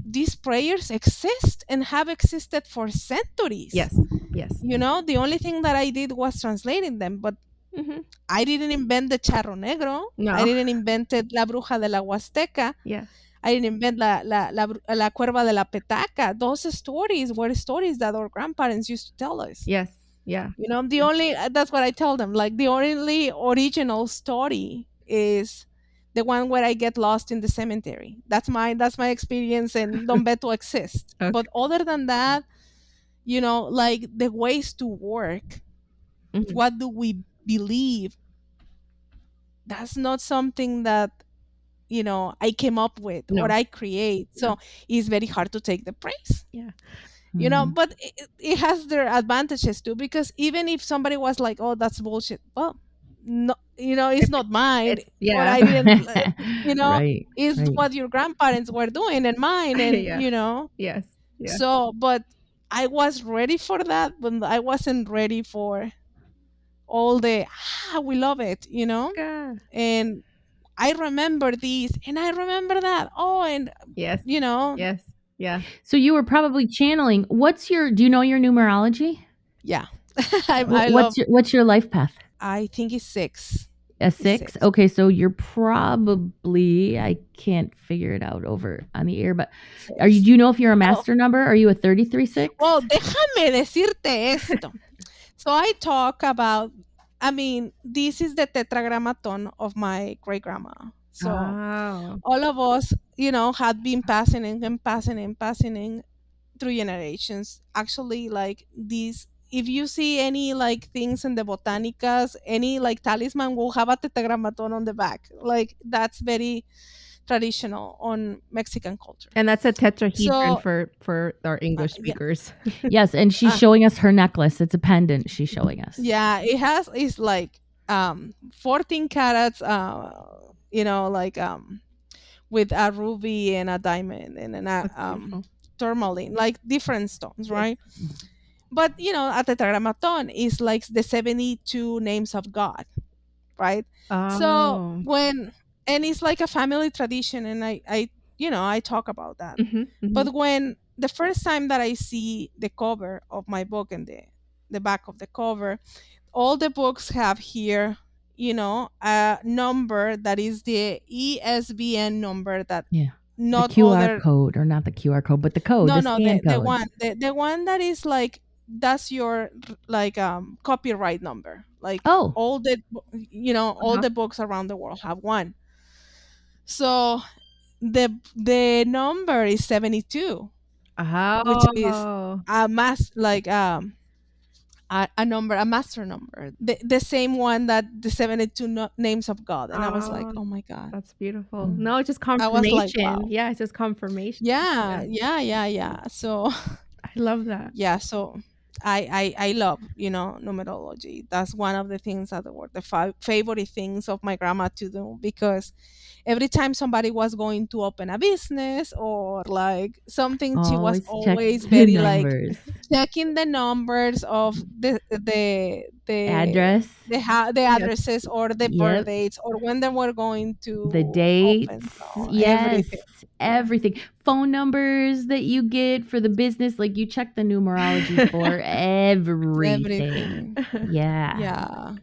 [SPEAKER 3] these prayers exist and have existed for centuries.
[SPEAKER 1] Yes. Yes.
[SPEAKER 3] The only thing that I did was translating them, but
[SPEAKER 1] Mhm.
[SPEAKER 3] I didn't invent the charro negro. I
[SPEAKER 1] No.
[SPEAKER 3] didn't invent la bruja de la Huasteca.
[SPEAKER 1] Yeah.
[SPEAKER 3] I didn't invent la cuerva de la petaca. Those stories were stories that our grandparents used to tell us.
[SPEAKER 1] Yes. Yeah.
[SPEAKER 3] The only that's what I tell them. Like the only original story is the one where I get lost in the cemetery. That's my experience, and Don Beto exists.
[SPEAKER 1] Okay.
[SPEAKER 3] But other than that, like the ways to work,
[SPEAKER 1] Mhm.
[SPEAKER 3] what do we believe? That's not something that I came up with or
[SPEAKER 1] No.
[SPEAKER 3] I create.
[SPEAKER 1] No.
[SPEAKER 3] So it's very hard to take the praise.
[SPEAKER 1] Yeah.
[SPEAKER 2] Mhm.
[SPEAKER 3] But it has their advantages too, because even if somebody was like, oh, that's bullshit, well, no, it's not mine,
[SPEAKER 1] It's
[SPEAKER 3] or
[SPEAKER 1] yeah.
[SPEAKER 3] I didn't, you know
[SPEAKER 2] Right,
[SPEAKER 3] is
[SPEAKER 2] right.
[SPEAKER 3] what your grandparents were doing and mine, and
[SPEAKER 1] Yeah. Yes. Yeah.
[SPEAKER 3] so, but I was ready for that, but I wasn't ready for all the we love it,
[SPEAKER 1] Yeah.
[SPEAKER 3] and I remember these and I remember that, oh, and
[SPEAKER 1] Yes.
[SPEAKER 3] you know
[SPEAKER 1] Yes. Yeah.
[SPEAKER 2] So you were probably channeling. Do you know your numerology?
[SPEAKER 3] yeah. I love,
[SPEAKER 2] What's your life path?
[SPEAKER 3] I think it's six.
[SPEAKER 2] A
[SPEAKER 3] It's
[SPEAKER 2] 6?
[SPEAKER 3] six.
[SPEAKER 2] Okay, so you're probably, I can't figure it out over on the air, but do
[SPEAKER 3] Six.
[SPEAKER 2] you know if you're a
[SPEAKER 3] Oh,
[SPEAKER 2] master number? Are you a 33-6?
[SPEAKER 3] well, déjame decirte esto. So I talk about, I mean, this is the tetragrammaton of my great grandma. So
[SPEAKER 1] Oh.
[SPEAKER 3] all of us, had been passing and passing and passing in through generations. Actually, like these, if you see any like things in the botanicals, any like talisman will have a tetragrammaton on the back. Like that's very traditional on Mexican culture.
[SPEAKER 1] And that's a tetrahedron
[SPEAKER 3] So
[SPEAKER 1] for our English
[SPEAKER 3] yeah,
[SPEAKER 1] speakers.
[SPEAKER 2] Yes, and she's
[SPEAKER 3] uh,
[SPEAKER 2] showing us her necklace. It's a pendant she's showing us.
[SPEAKER 3] yeah, it's like 14 carats, like with a ruby and a diamond and a
[SPEAKER 1] That's beautiful.
[SPEAKER 3] tourmaline, like different stones,
[SPEAKER 1] Yes.
[SPEAKER 3] right? But a tetragrammaton is like the 72 names of God, right? So
[SPEAKER 1] Oh.
[SPEAKER 3] and it's like a family tradition, and I talk about that.
[SPEAKER 1] Mhm. Mhm.
[SPEAKER 3] But when the first time that I see the cover of my book and the back of the cover, all the books have here, a number that is the ESBN number that
[SPEAKER 2] Yeah. The
[SPEAKER 3] not
[SPEAKER 2] QR
[SPEAKER 3] other.
[SPEAKER 2] code, or not the QR code, but the code,
[SPEAKER 3] No,
[SPEAKER 2] the
[SPEAKER 3] no,
[SPEAKER 2] scan
[SPEAKER 3] the
[SPEAKER 2] code.
[SPEAKER 3] one the one that is like, that's your like copyright number. Like
[SPEAKER 2] Oh,
[SPEAKER 3] all
[SPEAKER 1] Uh-huh.
[SPEAKER 3] the books around the world have one. So the number is 72, which is
[SPEAKER 1] Oh.
[SPEAKER 3] a a master number, the same one that the 72 names of God. And I was like,
[SPEAKER 1] Oh,
[SPEAKER 3] oh my God.
[SPEAKER 1] that's beautiful.
[SPEAKER 2] Mm.
[SPEAKER 1] No, it's just
[SPEAKER 3] I was like,
[SPEAKER 1] confirmation.
[SPEAKER 3] wow.
[SPEAKER 1] Yeah, it's just confirmation.
[SPEAKER 3] Yeah,
[SPEAKER 1] Yeah.
[SPEAKER 3] yeah, yeah, yeah. So
[SPEAKER 1] I love that.
[SPEAKER 3] yeah, so I love, numerology. That's one of the things that were the favorite things of my grandma to do, because every time somebody was going to open a business or like something, she was
[SPEAKER 2] Always check
[SPEAKER 3] always
[SPEAKER 2] the
[SPEAKER 3] very like
[SPEAKER 2] numbers.
[SPEAKER 3] checking the numbers of
[SPEAKER 2] Address.
[SPEAKER 3] the
[SPEAKER 1] Yes.
[SPEAKER 3] addresses or the birth
[SPEAKER 2] Yep.
[SPEAKER 3] dates or when they were going
[SPEAKER 2] The
[SPEAKER 3] to open,
[SPEAKER 2] dates.
[SPEAKER 3] so
[SPEAKER 2] Yes.
[SPEAKER 3] everything.
[SPEAKER 2] Everything. Phone numbers that you get for the business. Like you check the numerology for everything.
[SPEAKER 3] Everything.
[SPEAKER 2] Yeah.
[SPEAKER 3] Yeah.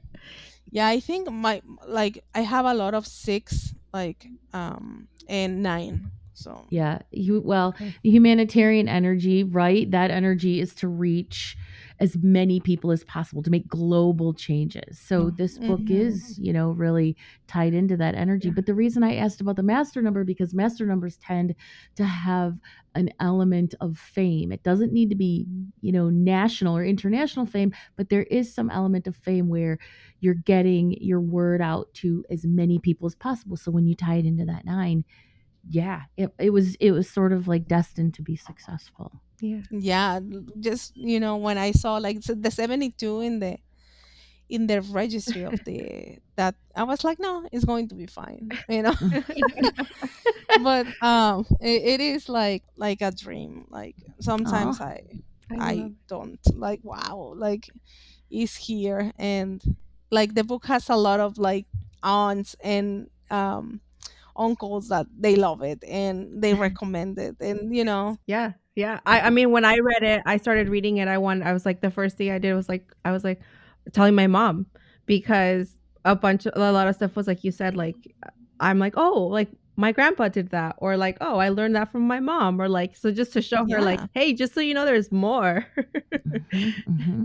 [SPEAKER 3] Yeah, I think my like I have a lot of six, like and nine. So
[SPEAKER 2] Yeah. Well,
[SPEAKER 1] Okay.
[SPEAKER 2] the humanitarian energy, right? That energy is to reach as many people as possible to make global changes. So this book
[SPEAKER 3] mhm.
[SPEAKER 2] is, really tied into that energy.
[SPEAKER 1] Yeah.
[SPEAKER 2] But the reason I asked about the master number, because master numbers tend to have an element of fame. It doesn't need to be, national or international fame, but there is some element of fame where you're getting your word out to as many people as possible. So when you tie it into that nine, yeah, it was sort of like destined to be successful.
[SPEAKER 1] Yeah.
[SPEAKER 3] Yeah, just when I saw like the 72 in the registry of the that, I was like, no, it's going to be fine. But it is like a dream. Like
[SPEAKER 2] Oh,
[SPEAKER 3] sometimes
[SPEAKER 1] I
[SPEAKER 3] I
[SPEAKER 1] love.
[SPEAKER 3] don't like, wow, like is here. And like the book has a lot of like aunts and uncles that they love it and they recommend it, and
[SPEAKER 1] Yeah, yeah. I mean, when I read it, I started reading it. I was like, the first thing I did was like, I was like telling my mom, because a lot of stuff was like you said, like I'm like, oh, like my grandpa did that, or like, oh, I learned that from my mom, or like, so just to show her, like,
[SPEAKER 3] yeah,
[SPEAKER 1] hey, just so you know, there's more.
[SPEAKER 2] hmm.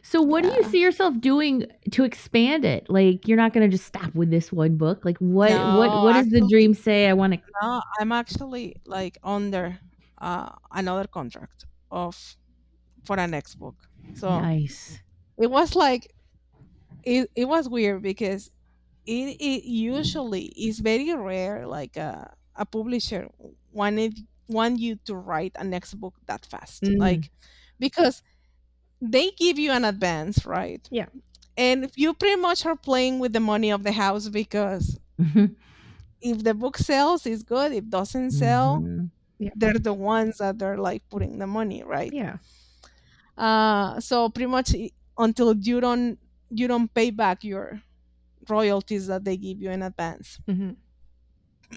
[SPEAKER 2] So what do you
[SPEAKER 3] yeah.
[SPEAKER 2] see yourself doing to expand it? Like you're not going to just stop with this one book. Like what what
[SPEAKER 3] No,
[SPEAKER 2] what does the
[SPEAKER 3] actually,
[SPEAKER 2] dream say? I want to.
[SPEAKER 3] no, I'm actually like under another contract of for a next book. So
[SPEAKER 2] Nice.
[SPEAKER 3] it was like it was weird because it usually is very rare, like a publisher wanted want you to write a next book that fast,
[SPEAKER 1] Mm,
[SPEAKER 3] like because they give you an advance, right?
[SPEAKER 1] yeah,
[SPEAKER 3] And you pretty much are playing with the money of the house, because
[SPEAKER 2] Mhm.
[SPEAKER 3] if the book sells, it's good. If doesn't sell,
[SPEAKER 2] Mhm.
[SPEAKER 1] yeah,
[SPEAKER 3] they're the ones that they're like putting the money, right?
[SPEAKER 1] yeah.
[SPEAKER 3] So pretty much until you don't pay back your royalties that they give you in advance,
[SPEAKER 1] Mhm.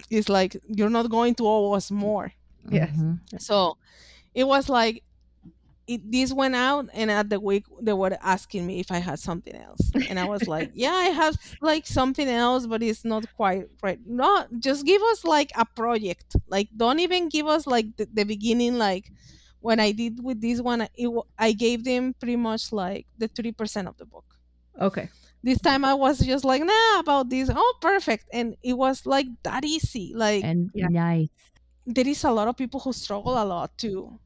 [SPEAKER 3] it's like you're not going to owe us more.
[SPEAKER 1] Yes.
[SPEAKER 2] Mhm.
[SPEAKER 3] So it was like this went out, and at the week they were asking me if I had something else, and I was like, yeah, I have like something else, but it's not quite right. No, just give us like a project, like don't even give us like the beginning. Like when I did with this one, I gave them pretty much like the 30% of the book.
[SPEAKER 1] Okay.
[SPEAKER 3] This time I was just like, nah, about this, oh perfect, and it was like that easy. Like
[SPEAKER 2] And
[SPEAKER 1] Yeah.
[SPEAKER 2] nice.
[SPEAKER 3] there is a lot of people who struggle a lot to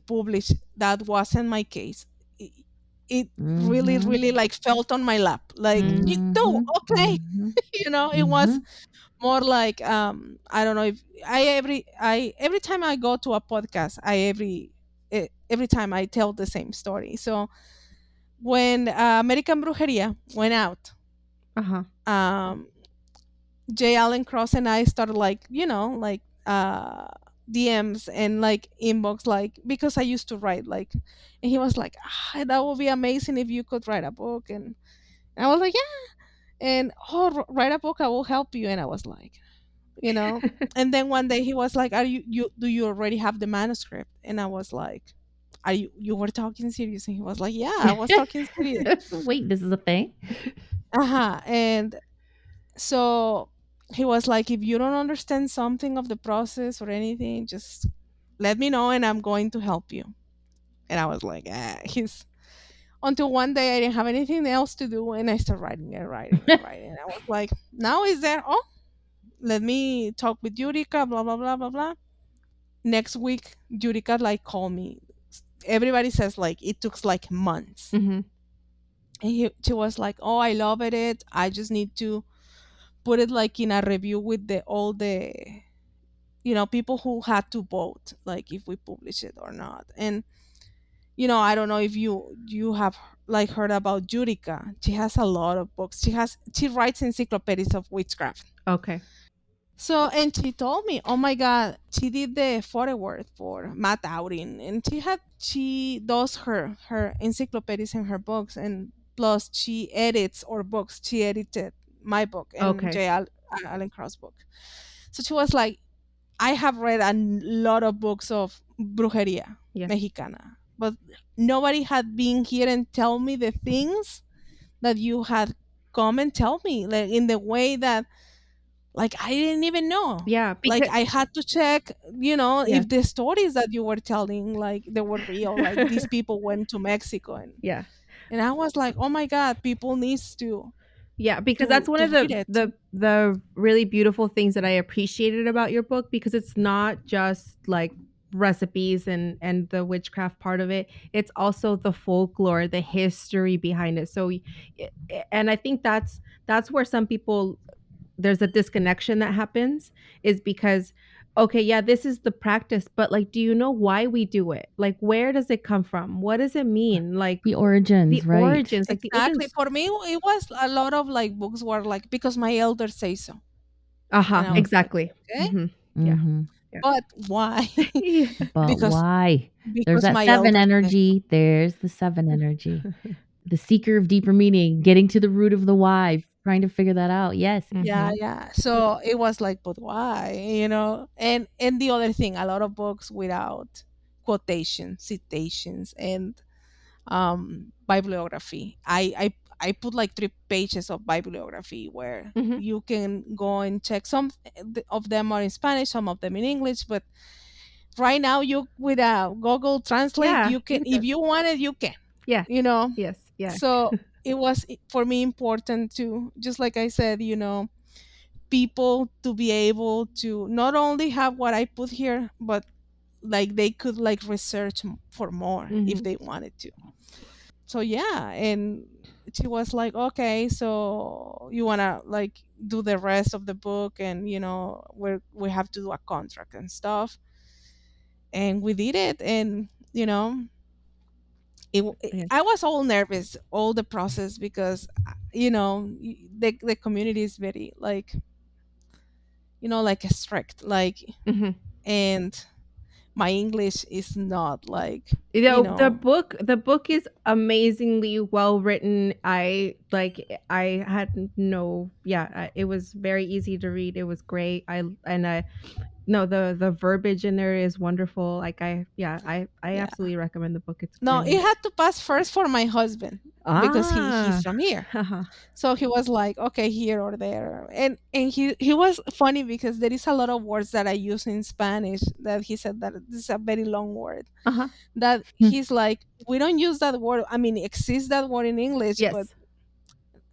[SPEAKER 3] publish. That wasn't my case. It really
[SPEAKER 2] Mhm.
[SPEAKER 3] really like felt on my lap, like you
[SPEAKER 1] Mm,
[SPEAKER 3] do,
[SPEAKER 2] Mhm.
[SPEAKER 3] okay.
[SPEAKER 2] Mhm.
[SPEAKER 3] It was
[SPEAKER 2] Mhm.
[SPEAKER 3] more like, I don't know if I every time I go to a podcast, every time I tell the same story. So when American Brujeria went out,
[SPEAKER 1] uh-huh.
[SPEAKER 3] um J. Allen Cross and I started like, like DMs and like inbox, like because I used to write, like, and he was like, that would be amazing if you could write a book, and I was like, yeah, and oh, write a book, I will help you, and I was like, you know, and then one day he was like, are you do you already have the manuscript? And I was like, are you were talking serious? And he was like, yeah, I was talking serious.
[SPEAKER 2] Wait, this is a thing?
[SPEAKER 3] Uh-huh. And so he was like, if you don't understand something of the process or anything, just let me know and I'm going to help you. And I was like, he's until one day I didn't have anything else to do, and I started writing and writing and writing. And I was like, now is there, oh, let me talk with Yurika, blah blah blah blah blah. Next week Yurika like called me. Everybody says like it took like months.
[SPEAKER 1] Mhm.
[SPEAKER 3] And she was like, oh, I love it, I just need to put it like in a review with the all the people who had to vote, like if we publish it or not. And I don't know if you have like heard about Judica. She has a lot of books. She writes encyclopedias of witchcraft.
[SPEAKER 1] Okay.
[SPEAKER 3] So, and she told me, oh my God, she did the foreword for Matt Outing, and she does her encyclopedias and her books, and plus she edits our books. She edited my book and
[SPEAKER 1] Okay.
[SPEAKER 3] Allen Krauss book. So she was like, I have read a lot of books of brujeria
[SPEAKER 1] Yes.
[SPEAKER 3] mexicana, but nobody had been here and tell me the things that you had come and tell me, like in the way that, like, I didn't even know.
[SPEAKER 1] Yeah,
[SPEAKER 3] Like,
[SPEAKER 1] because
[SPEAKER 3] I had to check,
[SPEAKER 1] yes.
[SPEAKER 3] if the stories that you were telling, like, they were real. Like, these people went to Mexico,
[SPEAKER 1] Yeah.
[SPEAKER 3] and I was like, oh my God, people needs to
[SPEAKER 1] Yeah, because
[SPEAKER 3] to
[SPEAKER 1] that's one
[SPEAKER 3] to
[SPEAKER 1] of
[SPEAKER 3] read it.
[SPEAKER 1] the really beautiful things that I appreciated about your book, because it's not just like recipes and the witchcraft part of it. It's also the folklore, the history behind it. So and I think that's where some people, there's a disconnection that happens, is because okay, yeah, this is the practice, but like do you know why we do it? Like where does it come from? What does it mean? Like
[SPEAKER 2] The
[SPEAKER 1] the
[SPEAKER 2] origins, right?
[SPEAKER 1] origins, like the
[SPEAKER 3] Exactly.
[SPEAKER 1] origins.
[SPEAKER 3] For me, it was a lot of like books were like, because my elders say so,
[SPEAKER 1] Uh-huh,
[SPEAKER 3] and I was like,
[SPEAKER 1] exactly.
[SPEAKER 3] okay,
[SPEAKER 1] Mhm. Yeah.
[SPEAKER 2] Mm-hmm.
[SPEAKER 1] Yeah.
[SPEAKER 3] but why?
[SPEAKER 1] Yeah.
[SPEAKER 2] But
[SPEAKER 3] because
[SPEAKER 2] why? There's
[SPEAKER 3] because
[SPEAKER 2] that
[SPEAKER 3] my
[SPEAKER 2] seven
[SPEAKER 3] elders say so.
[SPEAKER 2] energy. There's the seven energy. The seeker of deeper meaning, getting to the root of the why, trying to figure that out. Yes.
[SPEAKER 3] Yeah,
[SPEAKER 1] Mhm.
[SPEAKER 3] yeah. So it was like, but why? And the other thing, a lot of books without quotations, citations, and bibliography. I put like 3 pages of bibliography where
[SPEAKER 1] Mhm.
[SPEAKER 3] you can go and check. Some of them are in Spanish, some of them in English, but right now, you with a Google Translate,
[SPEAKER 1] Yeah,
[SPEAKER 3] you
[SPEAKER 1] you
[SPEAKER 3] can,
[SPEAKER 1] can do
[SPEAKER 3] if
[SPEAKER 1] it.
[SPEAKER 3] you want it, you can.
[SPEAKER 1] Yeah.
[SPEAKER 3] You know.
[SPEAKER 1] Yes. Yeah.
[SPEAKER 3] So it was for me important to, just like I said, people to be able to not only have what I put here, but like they could like research for more if
[SPEAKER 1] Mhm.
[SPEAKER 3] they wanted to. So yeah, and she was like, okay, so you wanna like do the rest of the book, and we have to do a contract and stuff, and we did it, and
[SPEAKER 1] Yes.
[SPEAKER 3] I was all nervous all the process because the community is very like like strict, like,
[SPEAKER 1] Mhm.
[SPEAKER 3] and my English is not like,
[SPEAKER 1] You
[SPEAKER 3] you
[SPEAKER 1] know,
[SPEAKER 3] know
[SPEAKER 1] the book is amazingly well written. I had no, yeah, it was very easy to read. It was great. I no, the verbiage in there is wonderful. Like I
[SPEAKER 3] yeah.
[SPEAKER 1] absolutely recommend the book. It's
[SPEAKER 3] No, it
[SPEAKER 1] brilliant.
[SPEAKER 3] had to pass first for my husband because he's
[SPEAKER 1] Ah.
[SPEAKER 3] from here.
[SPEAKER 1] Haha.
[SPEAKER 3] So he was like, okay, here or there. And he was funny because there is a lot of words that I use in Spanish that he said that this is a very long word.
[SPEAKER 1] Uh-huh.
[SPEAKER 3] That he's like, we don't use that word. I mean, exists that word in English, but
[SPEAKER 1] Yes.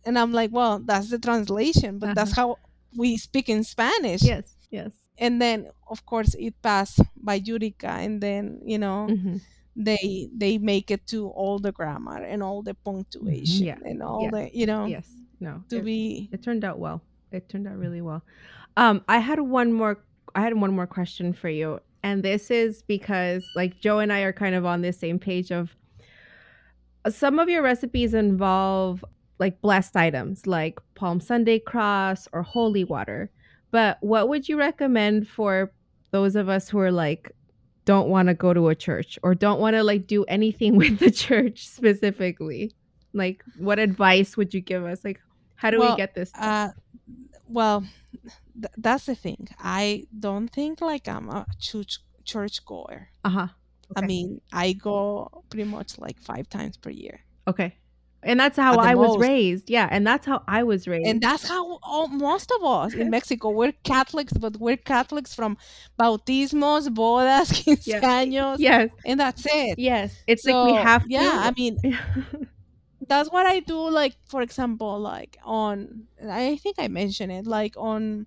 [SPEAKER 3] and I'm like, well, that's the translation, but that's
[SPEAKER 1] Uh-huh.
[SPEAKER 3] how we speak in Spanish.
[SPEAKER 1] Yes. Yes.
[SPEAKER 3] And then of course it passed by Judica, and then
[SPEAKER 1] Mhm.
[SPEAKER 3] they make it to all the grammar and all the
[SPEAKER 2] Hmm.
[SPEAKER 3] punctuation
[SPEAKER 1] Yeah.
[SPEAKER 3] and all
[SPEAKER 1] Yeah.
[SPEAKER 3] the
[SPEAKER 1] Yes. No.
[SPEAKER 3] to be.
[SPEAKER 1] It turned out well. It turned out really well. I had one more question for you. And this is because like Joe and I are kind of on the same page of some of your recipes involve like blessed items like Palm Sunday cross or holy water. But what would you recommend for those of us who are like don't want to go to a church or don't want to like do anything with the church specifically? Like what advice would you give us? Like how do we
[SPEAKER 3] Well,
[SPEAKER 1] get this stuff?
[SPEAKER 3] uh well, that's the thing. I don't think like I'm a church goer.
[SPEAKER 1] Uh-huh.
[SPEAKER 3] I
[SPEAKER 1] Okay.
[SPEAKER 3] mean, I go pretty much like 5 times per year
[SPEAKER 1] Okay. And that's how
[SPEAKER 3] at the
[SPEAKER 1] I was
[SPEAKER 3] most.
[SPEAKER 1] raised. Yeah, and that's how I was
[SPEAKER 3] And
[SPEAKER 1] raised.
[SPEAKER 3] that's how most of us in Mexico, we're Catholics, but we're Catholics from bautismos, bodas,
[SPEAKER 1] Yeah.
[SPEAKER 3] quinceaños,
[SPEAKER 1] Yes.
[SPEAKER 3] and that's it.
[SPEAKER 1] Yes. It's like we
[SPEAKER 3] So
[SPEAKER 1] have
[SPEAKER 3] yeah,
[SPEAKER 1] to.
[SPEAKER 3] I mean, that's what I do. Like, for example, like on, I think I mentioned it, like on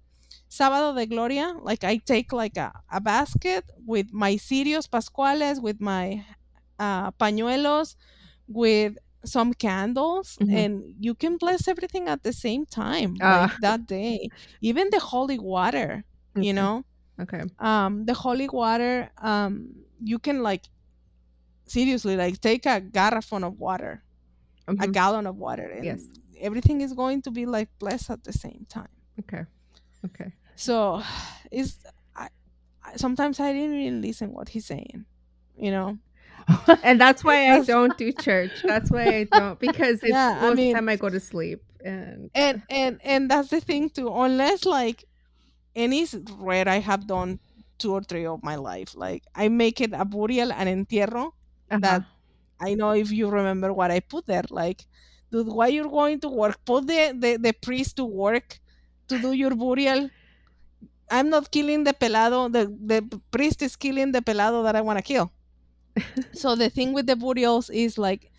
[SPEAKER 3] Sábado de Gloria, like I take like a basket with my cirios pascuales, with my pañuelos, with some candles,
[SPEAKER 1] Mhm.
[SPEAKER 3] and you can bless everything at the same time,
[SPEAKER 1] Uh,
[SPEAKER 3] like that day. Even the holy water,
[SPEAKER 1] okay. Okay.
[SPEAKER 3] the holy water, you can like seriously, like take a garrafon of water, a
[SPEAKER 1] Mhm.
[SPEAKER 3] gallon of water,
[SPEAKER 1] Yes.
[SPEAKER 3] and everything is going to be like blessed at the same time.
[SPEAKER 1] Okay. Okay.
[SPEAKER 3] So it's I, sometimes I didn't even listen what he's saying, you know.
[SPEAKER 1] And that's why I
[SPEAKER 3] That's
[SPEAKER 1] don't do church. That's why I don't, because it's
[SPEAKER 3] yeah, I
[SPEAKER 1] most of the
[SPEAKER 3] mean,
[SPEAKER 1] time I go to sleep and
[SPEAKER 3] and that's the thing too. Unless like any rare I have done two or three of my life, like I make it a burial and entierro.
[SPEAKER 1] uh-huh.
[SPEAKER 3] That I know if you remember what I put there, like, dude, why you're going to work? Put the priest to work to do your burial. I'm not killing the pelado. The priest is killing the pelado that I want to kill. So the thing with the burials is like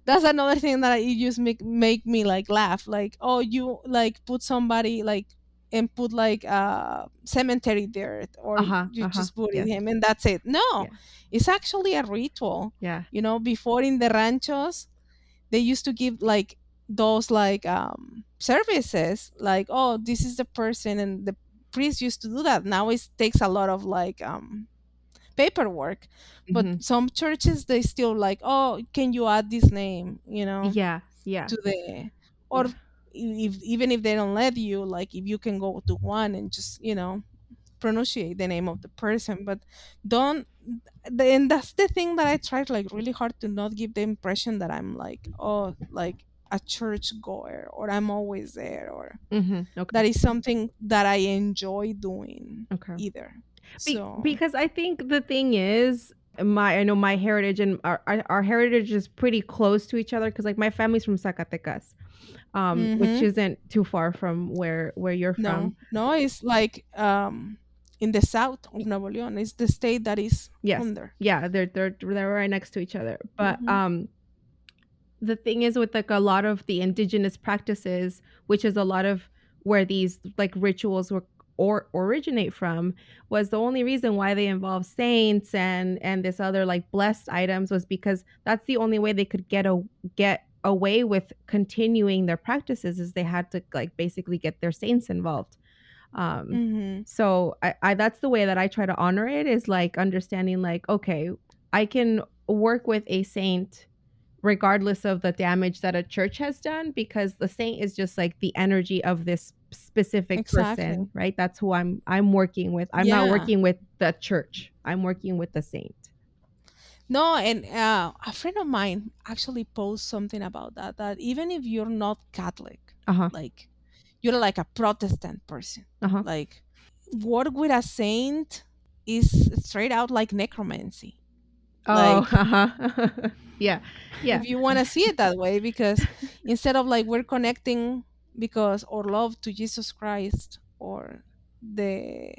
[SPEAKER 3] that's another thing that it just make me like laugh. Like, oh, you like put somebody like and put like cemetery dirt, or
[SPEAKER 1] Uh-huh.
[SPEAKER 3] you
[SPEAKER 1] Uh-huh.
[SPEAKER 3] just buried
[SPEAKER 1] Yes.
[SPEAKER 3] him and that's it. No,
[SPEAKER 1] Yeah.
[SPEAKER 3] it's actually a ritual.
[SPEAKER 1] Yeah.
[SPEAKER 3] You know, before in the ranchos, they used to give like those like services, like, oh, this is the person, and the priest used to do that. Now it takes a lot of like paperwork, but
[SPEAKER 1] Mhm.
[SPEAKER 3] some churches they still like, oh, can you add this name,
[SPEAKER 1] Yeah. Yeah.
[SPEAKER 3] to the, or
[SPEAKER 1] Yeah.
[SPEAKER 3] if even if they don't let you, like if you can go to one and just pronunciate the name of the person, but don't. And that's the thing that I tried like really hard to not give the impression that I'm like, oh, like a church goer, or I'm always there, or
[SPEAKER 1] Mhm. Okay.
[SPEAKER 3] that is something that I enjoy doing
[SPEAKER 1] Okay.
[SPEAKER 3] either. So
[SPEAKER 1] Because I think the thing is, I know my heritage and our heritage is pretty close to each other because like my family's from Zacatecas, which
[SPEAKER 3] mm-hmm.
[SPEAKER 1] isn't too far from where you're
[SPEAKER 3] No,
[SPEAKER 1] from.
[SPEAKER 3] no, it's like in the south of Nuevo León. It's the state that is
[SPEAKER 1] Yes.
[SPEAKER 3] under.
[SPEAKER 1] Yeah, they're right next to each other. But
[SPEAKER 3] Hmm.
[SPEAKER 1] the thing is with like a lot of the indigenous practices, which is a lot of where these like rituals were or originate from, was the only reason why they involve saints and this other like blessed items was because that's the only way they could get away with continuing their practices is they had to like basically get their saints involved. um
[SPEAKER 3] Hmm.
[SPEAKER 1] so I that's the way that I try to honor it, is like understanding like, okay, I can work with a saint regardless of the damage that a church has done, because the saint is just like the energy of this specific
[SPEAKER 3] Exactly.
[SPEAKER 1] person, right? That's who I'm working with. I'm not
[SPEAKER 3] Yeah.
[SPEAKER 1] working with the church. I'm working with the saint.
[SPEAKER 3] No, and a friend of mine actually posed something about that. That even if you're not Catholic,
[SPEAKER 1] Uh-huh.
[SPEAKER 3] like you're like a Protestant person,
[SPEAKER 1] Uh-huh.
[SPEAKER 3] like work with a saint is straight out like necromancy.
[SPEAKER 1] Oh,
[SPEAKER 3] Like
[SPEAKER 1] uh-huh. Yeah. Yeah.
[SPEAKER 3] if you want to see it that way, because instead of like we're connecting because or love to Jesus Christ, or the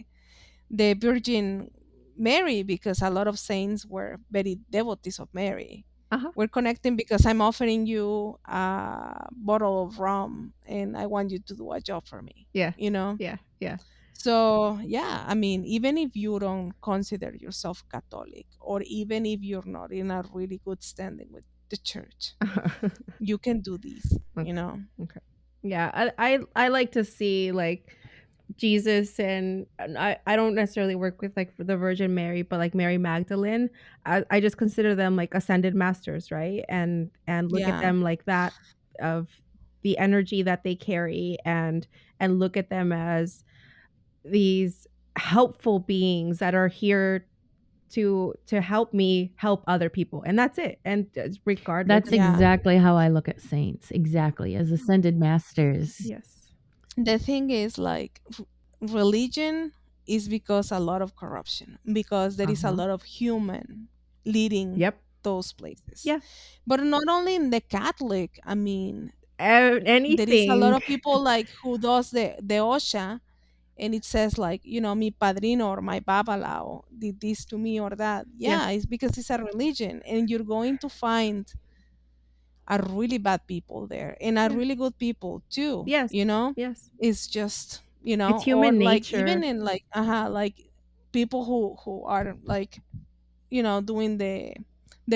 [SPEAKER 3] the Virgin Mary, because a lot of saints were very devotees of Mary.
[SPEAKER 1] Uh-huh.
[SPEAKER 3] We're connecting because I'm offering you a bottle of rum and I want you to do a job for me,
[SPEAKER 1] Yeah.
[SPEAKER 3] you know?
[SPEAKER 1] Yeah. Yeah.
[SPEAKER 3] So, yeah, I mean, even if you don't consider yourself Catholic, or even if you're not in a really good standing with the church, you can do these, you
[SPEAKER 1] Okay.
[SPEAKER 3] know?
[SPEAKER 1] Okay. Yeah, I like to see like Jesus and I don't necessarily work with like the Virgin Mary, but like Mary Magdalene, I just consider them like ascended masters, right? And look at
[SPEAKER 3] Yeah,
[SPEAKER 1] them like that, of the energy that they carry, and look at them as these helpful beings that are here to help me help other people, and that's it. And regardless
[SPEAKER 2] That's
[SPEAKER 1] of,
[SPEAKER 3] yeah.
[SPEAKER 2] exactly how I look at saints. Exactly. As ascended masters.
[SPEAKER 1] yes.
[SPEAKER 3] The thing is like religion is because a lot of corruption, because there is a
[SPEAKER 1] Uh-huh.
[SPEAKER 3] lot of human leading
[SPEAKER 1] Yep.
[SPEAKER 3] those places,
[SPEAKER 1] Yeah.
[SPEAKER 3] but not only in the Catholic. I mean, there is a lot
[SPEAKER 1] Anything.
[SPEAKER 3] of people like who does the osha, and it says like, mi padrino or my babalao did this to me or that.
[SPEAKER 1] Yeah.
[SPEAKER 3] Yeah, it's because it's a religion, and you're going to find are really bad people there and are
[SPEAKER 1] Yeah.
[SPEAKER 3] really good people too,
[SPEAKER 1] Yes. Yes.
[SPEAKER 3] it's just
[SPEAKER 1] It's
[SPEAKER 3] or
[SPEAKER 1] human
[SPEAKER 3] like even
[SPEAKER 1] nature.
[SPEAKER 3] in like like people who are like doing the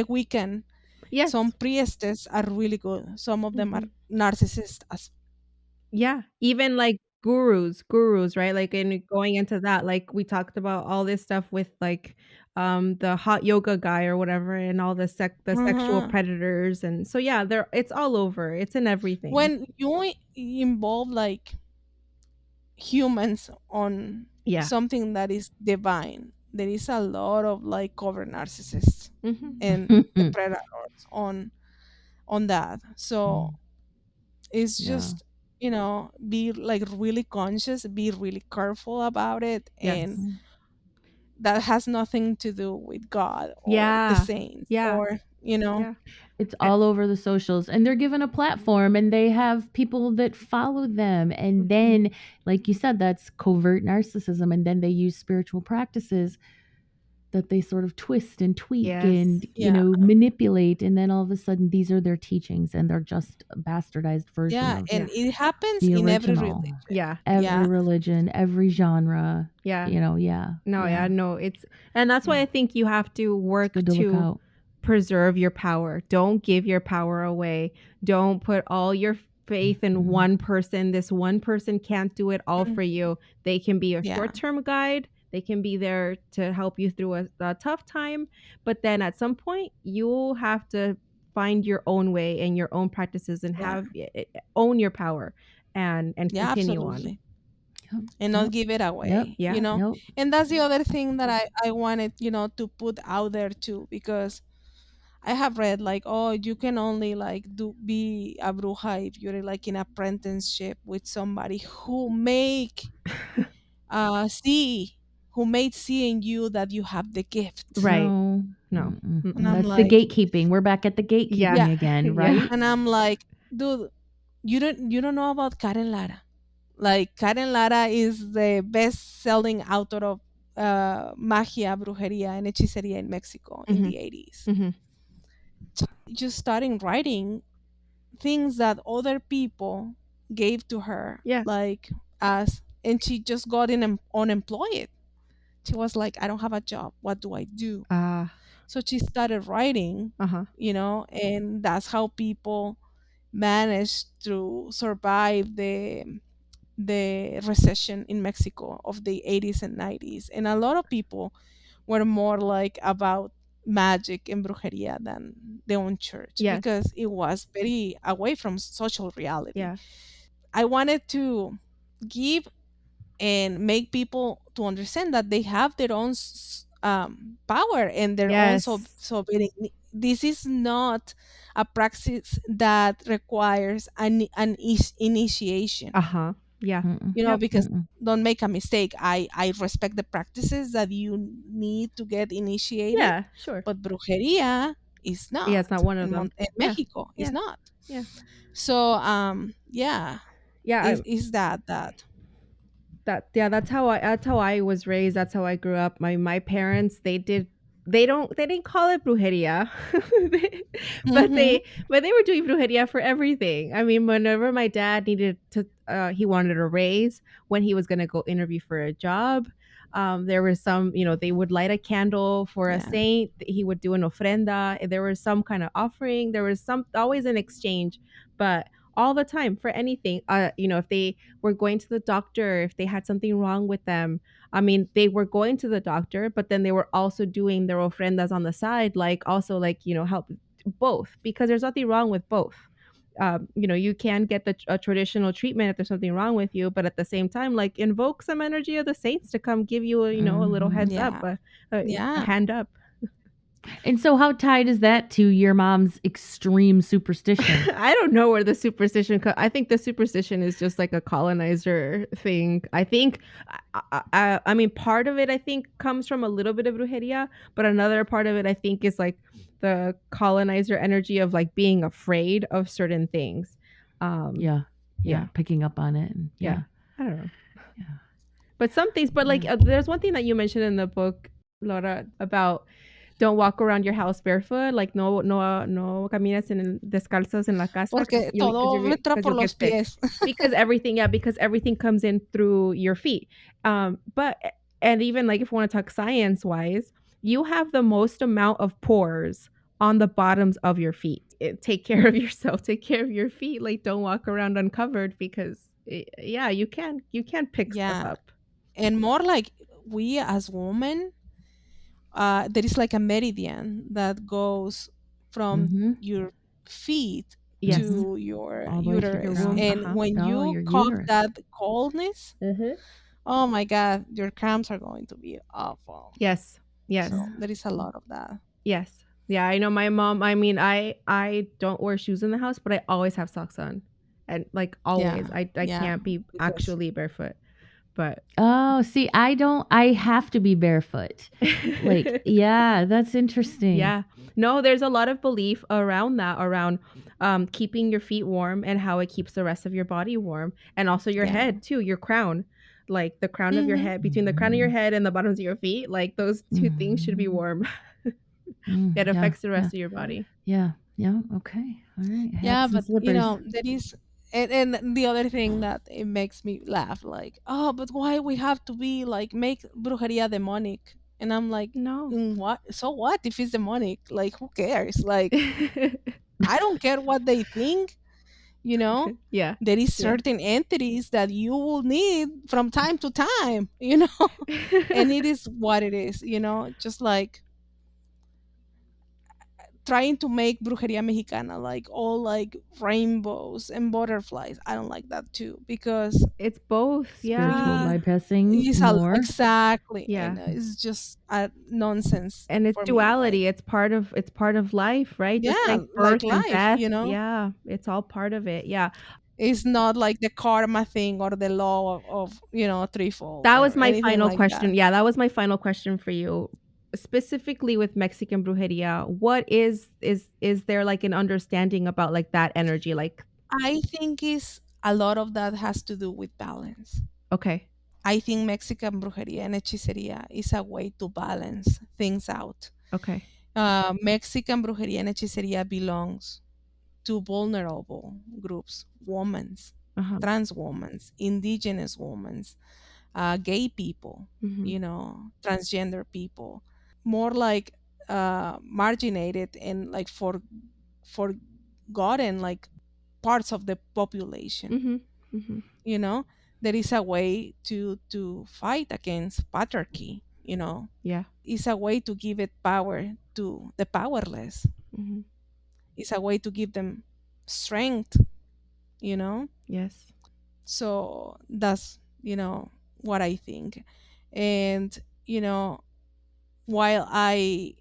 [SPEAKER 3] weekend. Some
[SPEAKER 1] Yes.
[SPEAKER 3] priestess are really good, some of them are
[SPEAKER 1] Mhm.
[SPEAKER 3] narcissists as
[SPEAKER 1] Yeah, even like gurus, right? Like, and going into that, like we talked about all this stuff with like the hot yoga guy or whatever, and all the sexual
[SPEAKER 3] Uh-huh.
[SPEAKER 1] predators, and so yeah, there it's all over. It's in everything.
[SPEAKER 3] When you involve like humans on
[SPEAKER 1] Yeah.
[SPEAKER 3] something that is divine, there is a lot of like cover narcissists
[SPEAKER 1] Hmm.
[SPEAKER 3] and the predators on that. So it's
[SPEAKER 2] Yeah.
[SPEAKER 3] just, be like really conscious, be really careful about it, and
[SPEAKER 1] Yes.
[SPEAKER 2] Mhm.
[SPEAKER 3] that has nothing to do with God or the
[SPEAKER 1] Yeah.
[SPEAKER 3] saints
[SPEAKER 1] Yeah.
[SPEAKER 3] or
[SPEAKER 1] Yeah.
[SPEAKER 2] It's
[SPEAKER 1] I-
[SPEAKER 2] all over the socials, and they're given a platform, and they have people that follow them. And
[SPEAKER 1] Mhm.
[SPEAKER 2] then, like you said, that's covert narcissism. And then they use spiritual practices that they sort of twist and tweak
[SPEAKER 1] Yes.
[SPEAKER 2] and,
[SPEAKER 3] yeah,
[SPEAKER 2] manipulate. And then all of a sudden, these are their teachings, and they're just a bastardized version
[SPEAKER 3] yeah,
[SPEAKER 2] of
[SPEAKER 3] and
[SPEAKER 1] Yeah.
[SPEAKER 3] it happens
[SPEAKER 2] the
[SPEAKER 3] in every
[SPEAKER 2] original.
[SPEAKER 3] religion.
[SPEAKER 1] Yeah.
[SPEAKER 2] Every
[SPEAKER 3] Yeah,
[SPEAKER 2] religion, every genre,
[SPEAKER 1] Yeah.
[SPEAKER 2] yeah,
[SPEAKER 1] No, yeah,
[SPEAKER 2] yeah.
[SPEAKER 1] no, and that's why
[SPEAKER 2] Yeah.
[SPEAKER 1] I think you have to
[SPEAKER 2] It's
[SPEAKER 1] work
[SPEAKER 2] good to look
[SPEAKER 1] to
[SPEAKER 2] out.
[SPEAKER 1] preserve your power. Don't give your power away. Don't put all your faith in
[SPEAKER 2] Mhm.
[SPEAKER 1] one person. This one person can't do it all
[SPEAKER 3] mm,
[SPEAKER 1] for you. They can be a
[SPEAKER 3] yeah,
[SPEAKER 1] short-term guide. They can be there to help you through a tough time, but then at some point you'll have to find your own way and your own practices and
[SPEAKER 3] yeah,
[SPEAKER 1] own your power and
[SPEAKER 3] yeah,
[SPEAKER 1] continue on.
[SPEAKER 3] absolutely,
[SPEAKER 2] Yep.
[SPEAKER 3] and not
[SPEAKER 2] Yep.
[SPEAKER 3] give it
[SPEAKER 2] Yep.
[SPEAKER 3] away.
[SPEAKER 1] Yeah.
[SPEAKER 2] Yep.
[SPEAKER 3] And that's the other thing that I wanted, to put out there too, because I have read like, oh, you can only like be a bruja if you're like in apprenticeship with somebody see who made see in you that you have the gift.
[SPEAKER 1] Right.
[SPEAKER 2] No.
[SPEAKER 1] No.
[SPEAKER 2] Mm-mm.
[SPEAKER 3] And
[SPEAKER 1] Mm-mm.
[SPEAKER 3] I'm
[SPEAKER 2] That's the
[SPEAKER 3] like,
[SPEAKER 2] gatekeeping. We're back at the
[SPEAKER 1] Yeah.
[SPEAKER 3] yeah,
[SPEAKER 2] gatekeeping again,
[SPEAKER 1] Yeah.
[SPEAKER 2] right?
[SPEAKER 3] and I'm like, dude, you don't know about Karen Lara. Like Karen Lara is the best-selling author of magia, brujeria, and hechicería in Mexico in
[SPEAKER 1] Mhm.
[SPEAKER 3] the 80s.
[SPEAKER 1] Mhm.
[SPEAKER 3] Just starting writing things that other people gave to her,
[SPEAKER 1] Yeah.
[SPEAKER 3] like as, and she just got unemployed. She was like, I don't have a job. What do I do?
[SPEAKER 1] Ah.
[SPEAKER 3] So she started writing,
[SPEAKER 1] Uh-huh.
[SPEAKER 3] and that's how people managed to survive the recession in Mexico of the 80s and 90s. And a lot of people were more like about magic and brujeria than their own church
[SPEAKER 1] Yes.
[SPEAKER 3] because it was very away from social reality.
[SPEAKER 1] Yeah.
[SPEAKER 3] I wanted to give and make people to understand that they have their own power and their own
[SPEAKER 1] Yes.
[SPEAKER 3] sovereignty. This is not a practice that requires an initiation,
[SPEAKER 1] Uh-huh. Yeah.
[SPEAKER 2] Mm-mm.
[SPEAKER 1] Yep.
[SPEAKER 3] because
[SPEAKER 2] Mm-mm.
[SPEAKER 3] don't make a mistake. I respect the practices that you need to get initiated,
[SPEAKER 1] Yeah, sure.
[SPEAKER 3] but brujeria is
[SPEAKER 1] Yeah,
[SPEAKER 3] not
[SPEAKER 1] it's not one of
[SPEAKER 3] in,
[SPEAKER 1] them.
[SPEAKER 3] in
[SPEAKER 1] Yeah.
[SPEAKER 3] Mexico is
[SPEAKER 1] Yeah.
[SPEAKER 3] not.
[SPEAKER 1] Yeah.
[SPEAKER 3] So yeah,
[SPEAKER 1] Yeah,
[SPEAKER 3] is that
[SPEAKER 1] that's how I was raised. That's how I grew up. My parents, they didn't call it brujeria. They- but
[SPEAKER 3] mm-hmm.
[SPEAKER 1] they were doing brujeria for everything. I mean, whenever my dad needed to he wanted a raise when he was going to go interview for a job, there was some, they would light a candle for a
[SPEAKER 3] Yeah,
[SPEAKER 1] saint. He would do an ofrenda. There was some kind of offering. There was some always an exchange, but all the time for anything. If they were going to the doctor, if they had something wrong with them. I mean, they were going to the doctor, but then they were also doing their ofrendas on the side, like also like, help both, because there's nothing wrong with both. You can get a traditional treatment if there's something wrong with you, but at the same time, like invoke some energy of the saints to come give you a little
[SPEAKER 2] Mhm.
[SPEAKER 1] heads up,
[SPEAKER 3] yeah,
[SPEAKER 1] a
[SPEAKER 3] yeah.
[SPEAKER 1] hand up.
[SPEAKER 2] And so, how tied is that to your mom's extreme superstition?
[SPEAKER 1] I don't know where the superstition. I think the superstition is just like a colonizer thing. I think, I mean, part of it I think comes from a little bit of brujeria, but another part of it I think is like the colonizer energy of like being afraid of certain things.
[SPEAKER 2] Yeah.
[SPEAKER 1] Yeah,
[SPEAKER 2] Yeah. Picking up on it. And
[SPEAKER 1] yeah.
[SPEAKER 2] yeah.
[SPEAKER 1] I don't know,
[SPEAKER 2] Yeah.
[SPEAKER 1] but some things. But like,
[SPEAKER 2] Yeah.
[SPEAKER 1] there's one thing that you mentioned in the book, Laura, about don't walk around your house barefoot. Like no caminas descalzos en la casa
[SPEAKER 3] Porque
[SPEAKER 1] because
[SPEAKER 3] todo entra
[SPEAKER 1] because
[SPEAKER 3] por
[SPEAKER 1] you'll get
[SPEAKER 3] los
[SPEAKER 1] sick.
[SPEAKER 3] pies.
[SPEAKER 1] Because everything comes in through your feet. But and even like if we want to talk science wise, you have the most amount of pores on the bottoms of your feet. Take care of yourself. Take care of your feet. Like don't walk around uncovered because yeah, you can pick stuff
[SPEAKER 3] Yeah,
[SPEAKER 1] up.
[SPEAKER 3] and more like we as women, there is like a meridian that goes from
[SPEAKER 2] Mm-hmm.
[SPEAKER 3] your feet
[SPEAKER 2] Mm-hmm.
[SPEAKER 1] Yes.
[SPEAKER 3] to your
[SPEAKER 2] All the way to the
[SPEAKER 1] Your
[SPEAKER 3] uterus,
[SPEAKER 1] womb.
[SPEAKER 2] crown.
[SPEAKER 3] and
[SPEAKER 1] Uh-huh.
[SPEAKER 3] when
[SPEAKER 2] Oh,
[SPEAKER 3] you
[SPEAKER 2] your
[SPEAKER 3] cough
[SPEAKER 2] uterus.
[SPEAKER 3] that coldness,
[SPEAKER 1] Mm-hmm.
[SPEAKER 3] oh my god, your cramps are going to be awful.
[SPEAKER 1] Yes. Yes.
[SPEAKER 3] So there is a lot of that.
[SPEAKER 1] Yes. Yeah, I know my mom. I mean, I don't wear shoes in the house, but I always have socks on. And like always.
[SPEAKER 3] Yeah,
[SPEAKER 1] I
[SPEAKER 3] yeah,
[SPEAKER 1] can't be
[SPEAKER 3] because
[SPEAKER 1] actually barefoot. But
[SPEAKER 2] Oh, see, I have to be barefoot. Like, yeah, that's interesting.
[SPEAKER 1] yeah. No, there's a lot of belief around that, around keeping your feet warm and how it keeps the rest of your body warm. And also your
[SPEAKER 3] yeah.
[SPEAKER 1] head too, your crown. Like the crown of your
[SPEAKER 3] Hmm.
[SPEAKER 1] head, between the crown of your
[SPEAKER 2] Mm-hmm.
[SPEAKER 1] head and the bottoms of your feet, like those two things should be
[SPEAKER 2] Mm-hmm.
[SPEAKER 1] warm. It
[SPEAKER 2] Yeah,
[SPEAKER 1] affects the
[SPEAKER 2] yeah,
[SPEAKER 1] rest of your body.
[SPEAKER 2] yeah, yeah. Okay. All right.
[SPEAKER 3] Yeah,
[SPEAKER 2] Hats and
[SPEAKER 3] but
[SPEAKER 2] slippers.
[SPEAKER 3] there is, and the other thing that it makes me laugh, like, oh, but why we have to be like make brujeria demonic? And I'm like,
[SPEAKER 1] No.
[SPEAKER 3] what? So what if it's demonic? Like, who cares? Like, I don't care what they think. You know,
[SPEAKER 1] Yeah.
[SPEAKER 3] there is
[SPEAKER 1] Yeah.
[SPEAKER 3] certain entities that you will need from time to time. You know, and it is what it is. You know, just like trying to make brujeria mexicana like all like rainbows and butterflies. I don't like that too, because
[SPEAKER 1] It's both.
[SPEAKER 2] Spiritual
[SPEAKER 1] Yeah.
[SPEAKER 2] bypassing
[SPEAKER 3] it's
[SPEAKER 2] more.
[SPEAKER 3] exactly, and
[SPEAKER 1] Yeah.
[SPEAKER 3] it's just nonsense
[SPEAKER 1] And it's
[SPEAKER 3] for me. Like,
[SPEAKER 1] duality. It's part of life, right? Just
[SPEAKER 3] yeah,
[SPEAKER 1] like
[SPEAKER 3] like
[SPEAKER 1] birth and
[SPEAKER 3] life,
[SPEAKER 1] death.
[SPEAKER 3] you know,
[SPEAKER 1] Yeah. It's all part of it. Yeah.
[SPEAKER 3] it's not like the karma thing or the law of threefold
[SPEAKER 1] That was
[SPEAKER 3] or
[SPEAKER 1] my
[SPEAKER 3] anything
[SPEAKER 1] final
[SPEAKER 3] like
[SPEAKER 1] question.
[SPEAKER 3] that.
[SPEAKER 1] Yeah, that was my final question for you. Specifically with Mexican brujeria, what is there like an understanding about like that energy? Like,
[SPEAKER 3] I think is a lot of that has to do with balance.
[SPEAKER 1] okay.
[SPEAKER 3] I think Mexican brujeria and hechicería is a way to balance things out.
[SPEAKER 1] Okay.
[SPEAKER 3] Mexican brujería and hechicería belongs to vulnerable groups, women,
[SPEAKER 1] Uh-huh.
[SPEAKER 3] trans women, indigenous women, gay people,
[SPEAKER 1] Mhm.
[SPEAKER 3] transgender people, more like marginated and like forgotten like parts of the population.
[SPEAKER 1] Mhm. Mhm.
[SPEAKER 3] You know, there is a way to fight against patriarchy.
[SPEAKER 1] Yeah.
[SPEAKER 3] It's a way to give it power to the powerless.
[SPEAKER 1] Mhm.
[SPEAKER 3] It's a way to give them strength, you know?
[SPEAKER 1] Yes.
[SPEAKER 3] So that's, what I think. And, you know, while I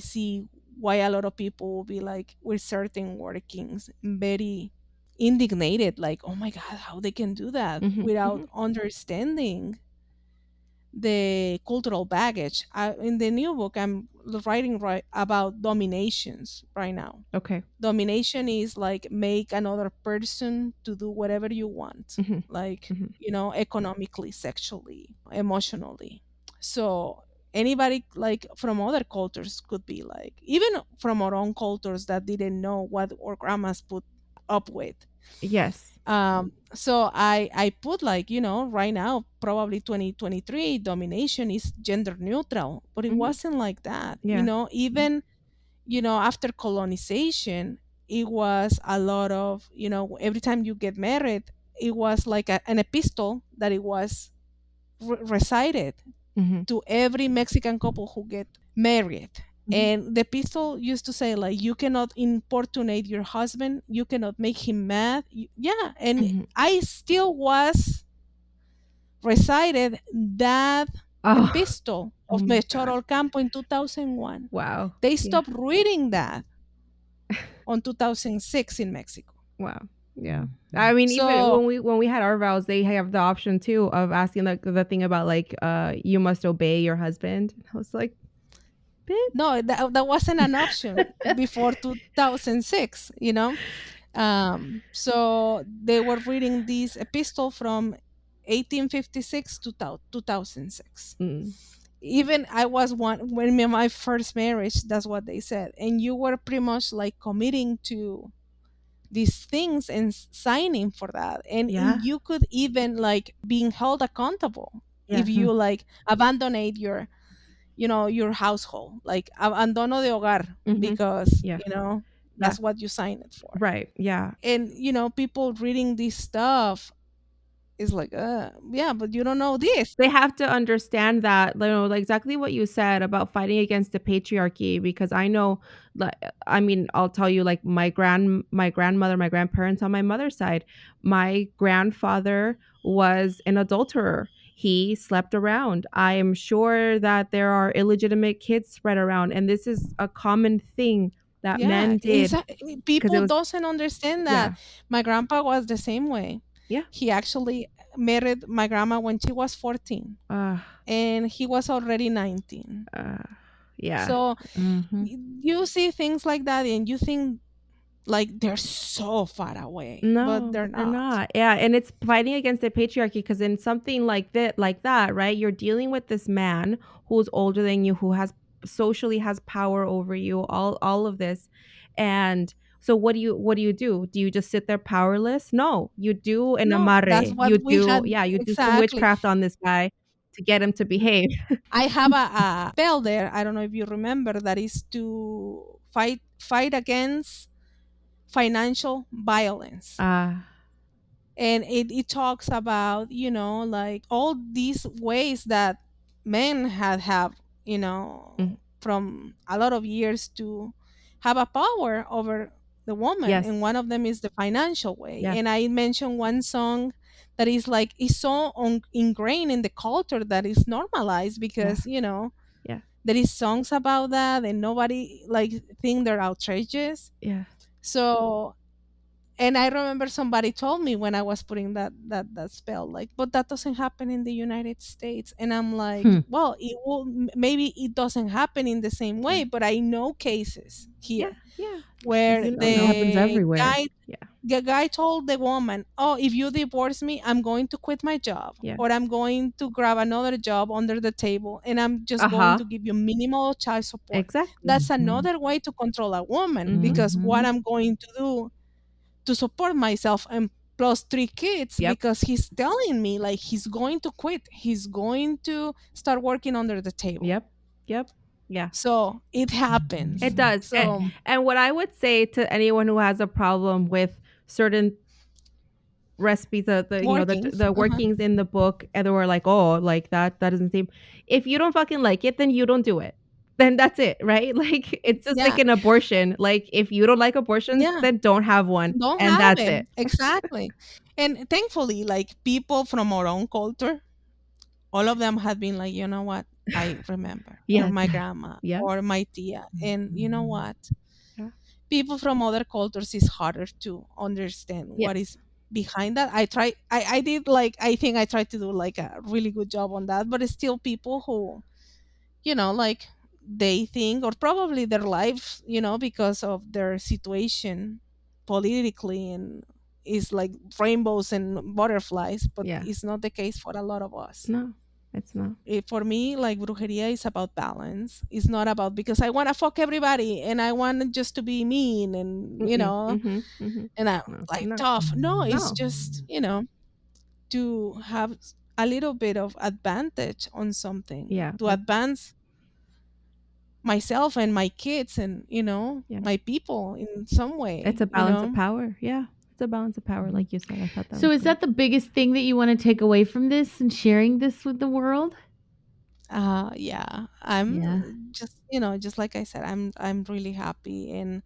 [SPEAKER 3] see why a lot of people will be like with certain workings very indignated, like, oh my God, how they can do that
[SPEAKER 1] Mhm.
[SPEAKER 3] without
[SPEAKER 1] Mhm.
[SPEAKER 3] understanding the cultural baggage. In the new book, I'm writing right about dominations right now.
[SPEAKER 1] Okay.
[SPEAKER 3] Domination is like make another person to do whatever you want,
[SPEAKER 1] Mhm.
[SPEAKER 3] like,
[SPEAKER 1] Mhm.
[SPEAKER 3] economically, sexually, emotionally. So anybody like from other cultures could be like, even from our own cultures that didn't know what our grandmas put up with.
[SPEAKER 1] Yes.
[SPEAKER 3] So I put like, right now probably 2023 domination is gender neutral, but it
[SPEAKER 1] Mhm.
[SPEAKER 3] wasn't like that.
[SPEAKER 1] Yeah.
[SPEAKER 3] Even after colonization, it was a lot of, every time you get married, it was like an epistle that it was recited
[SPEAKER 1] Mhm.
[SPEAKER 3] to every Mexican couple who get married.
[SPEAKER 1] Mhm.
[SPEAKER 3] And the epistle used to say like, you cannot importunate your husband, you cannot make him mad. Yeah, and
[SPEAKER 1] Mhm.
[SPEAKER 3] I still was recited that
[SPEAKER 1] Oh.
[SPEAKER 3] epistle
[SPEAKER 1] Oh
[SPEAKER 3] of
[SPEAKER 1] my
[SPEAKER 3] Melchor
[SPEAKER 1] god.
[SPEAKER 3] Ocampo in 2001.
[SPEAKER 1] Wow.
[SPEAKER 3] They
[SPEAKER 1] Yeah.
[SPEAKER 3] stopped reading that on 2006 in Mexico.
[SPEAKER 1] Wow. Yeah. I
[SPEAKER 2] Mhm.
[SPEAKER 1] mean, even
[SPEAKER 3] So
[SPEAKER 1] when we had our vows, they have the option too of asking the thing about like you must obey your husband. I was like,
[SPEAKER 3] no, that wasn't an option before 2006, so they were reading this epistle from 1856 to 2006.
[SPEAKER 1] mm,
[SPEAKER 3] Even I was one when my first marriage, that's what they said, and you were pretty much like committing to these things and signing for that, and
[SPEAKER 1] yeah,
[SPEAKER 3] you could even like being held accountable
[SPEAKER 1] yeah,
[SPEAKER 3] if you like abandonate your household, like abandono de hogar,
[SPEAKER 1] hmm,
[SPEAKER 3] because
[SPEAKER 1] yeah, yeah,
[SPEAKER 3] that's what you signed it for.
[SPEAKER 1] right, yeah,
[SPEAKER 3] And people reading this stuff, It's like, yeah, but you don't know this.
[SPEAKER 1] They have to understand that, you know, like exactly what you said about fighting against the patriarchy, because I know, like, I mean, I'll tell you, like my grandmother, my grandparents on my mother's side, my grandfather was an adulterer. He slept around. I am sure that there are illegitimate kids spread around, and this is a common thing that
[SPEAKER 3] Yeah,
[SPEAKER 1] men did because it
[SPEAKER 3] people
[SPEAKER 1] was,
[SPEAKER 3] doesn't understand that.
[SPEAKER 1] yeah,
[SPEAKER 3] My grandpa was the same way.
[SPEAKER 1] yeah,
[SPEAKER 3] He actually married my grandma when she was 14,
[SPEAKER 1] uh,
[SPEAKER 3] and he was already 19.
[SPEAKER 1] uh, yeah.
[SPEAKER 3] So
[SPEAKER 2] Hmm.
[SPEAKER 3] you see things like that and you think like they're so far away, but
[SPEAKER 1] No,
[SPEAKER 3] they're
[SPEAKER 1] they're
[SPEAKER 3] not.
[SPEAKER 1] not. Yeah, and it's fighting against the patriarchy because in something like that, right? You're dealing with this man who's older than you, who has socially has power over you, all of this. And so what do you do? Do you just sit there powerless? No, you do an
[SPEAKER 3] No, that's
[SPEAKER 1] amarre.
[SPEAKER 3] what
[SPEAKER 1] You
[SPEAKER 3] we
[SPEAKER 1] do,
[SPEAKER 3] had
[SPEAKER 1] yeah, you do some
[SPEAKER 3] exactly.
[SPEAKER 1] witchcraft on this guy to get him to behave.
[SPEAKER 3] I have a spell there. I don't know if you remember that is to fight against financial violence.
[SPEAKER 1] Ah,
[SPEAKER 3] And it talks about, like all these ways that men have,
[SPEAKER 1] mhm.
[SPEAKER 3] from a lot of years to have a power over the woman, and
[SPEAKER 1] Yes.
[SPEAKER 3] one of them is the financial way.
[SPEAKER 1] Yes.
[SPEAKER 3] And I mentioned one song that is like is so ingrained in the culture that is normalized
[SPEAKER 1] Yeah.
[SPEAKER 3] because
[SPEAKER 1] Yeah.
[SPEAKER 3] there is songs about that and nobody like think they're outrageous.
[SPEAKER 1] Yeah.
[SPEAKER 3] So, and I remember somebody told me when I was putting that spell, like, but that doesn't happen in the United States. And I'm like,
[SPEAKER 2] Hmm.
[SPEAKER 3] well, it will maybe it doesn't happen in the same
[SPEAKER 1] Yeah.
[SPEAKER 3] way, but I know cases
[SPEAKER 1] Yeah.
[SPEAKER 3] here
[SPEAKER 1] Yeah.
[SPEAKER 3] where
[SPEAKER 1] You
[SPEAKER 2] It
[SPEAKER 1] know.
[SPEAKER 2] happens
[SPEAKER 3] the
[SPEAKER 2] everywhere.
[SPEAKER 3] guy
[SPEAKER 1] Yeah.
[SPEAKER 3] the guy told the woman, "Oh, if you divorce me, I'm going to quit my job,
[SPEAKER 1] Yeah.
[SPEAKER 3] or I'm going to grab another job under the table, and I'm just going
[SPEAKER 1] Uh-huh.
[SPEAKER 3] to give you minimal child support."
[SPEAKER 1] Exactly.
[SPEAKER 3] That's
[SPEAKER 2] Hmm.
[SPEAKER 3] another way to control a woman
[SPEAKER 1] Mhm.
[SPEAKER 3] because what
[SPEAKER 2] Hmm.
[SPEAKER 3] I'm going to do to support myself and plus three kids
[SPEAKER 1] Yep.
[SPEAKER 3] because he's telling me like he's going to quit. He's going to start working under the table.
[SPEAKER 1] Yep. Yep. Yeah.
[SPEAKER 3] So it happens.
[SPEAKER 1] It does.
[SPEAKER 3] So
[SPEAKER 1] And what I would say to anyone who has a problem with certain recipes, the you know
[SPEAKER 3] workings.
[SPEAKER 1] the workings in the book, and they were like, oh, like that doesn't seem. If you don't fucking like it, then you don't do it. Then that's it, right? Like it's just like
[SPEAKER 3] Yeah.
[SPEAKER 1] an abortion. Like if you don't like abortions,
[SPEAKER 3] Yeah.
[SPEAKER 1] then don't have one,
[SPEAKER 3] Don't
[SPEAKER 1] and
[SPEAKER 3] have
[SPEAKER 1] that's
[SPEAKER 3] it.
[SPEAKER 1] it.
[SPEAKER 3] Exactly. And thankfully, like people from our own culture, all of them have been like, you know what? I remember. Or
[SPEAKER 1] Yes.
[SPEAKER 3] my grandma
[SPEAKER 1] Yep.
[SPEAKER 3] or my tia. And you know what?
[SPEAKER 1] Yeah.
[SPEAKER 3] People from other cultures is harder to understand
[SPEAKER 1] Yep.
[SPEAKER 3] what is behind that. I did like I think I tried to do like a really good job on that, but it's still people who, like they think or probably their lives, because of their situation politically and is like rainbows and butterflies, but
[SPEAKER 1] Yeah.
[SPEAKER 3] it's not the case for a lot of us.
[SPEAKER 1] No, it's not.
[SPEAKER 3] For me, like brujeria is about balance. It's not about because I want to fuck everybody and I want just to be mean and
[SPEAKER 1] Mm-mm. Mhm. Mhm.
[SPEAKER 3] and I
[SPEAKER 1] No.
[SPEAKER 3] like
[SPEAKER 1] No.
[SPEAKER 3] tough. No, it's
[SPEAKER 1] No.
[SPEAKER 3] just to have a little bit of advantage on something,
[SPEAKER 1] Yeah.
[SPEAKER 3] to advance myself and my kids and
[SPEAKER 1] Yeah.
[SPEAKER 3] my people in some
[SPEAKER 1] It's
[SPEAKER 3] way.
[SPEAKER 1] a balance of power. Yeah. It's a balance of power, like you said. I thought that
[SPEAKER 2] So,
[SPEAKER 1] was
[SPEAKER 2] is
[SPEAKER 1] great.
[SPEAKER 2] that the biggest thing that you want to take away from this and sharing this with the world?
[SPEAKER 3] Yeah,
[SPEAKER 2] Yeah.
[SPEAKER 3] I'm just just like I said, I'm really happy and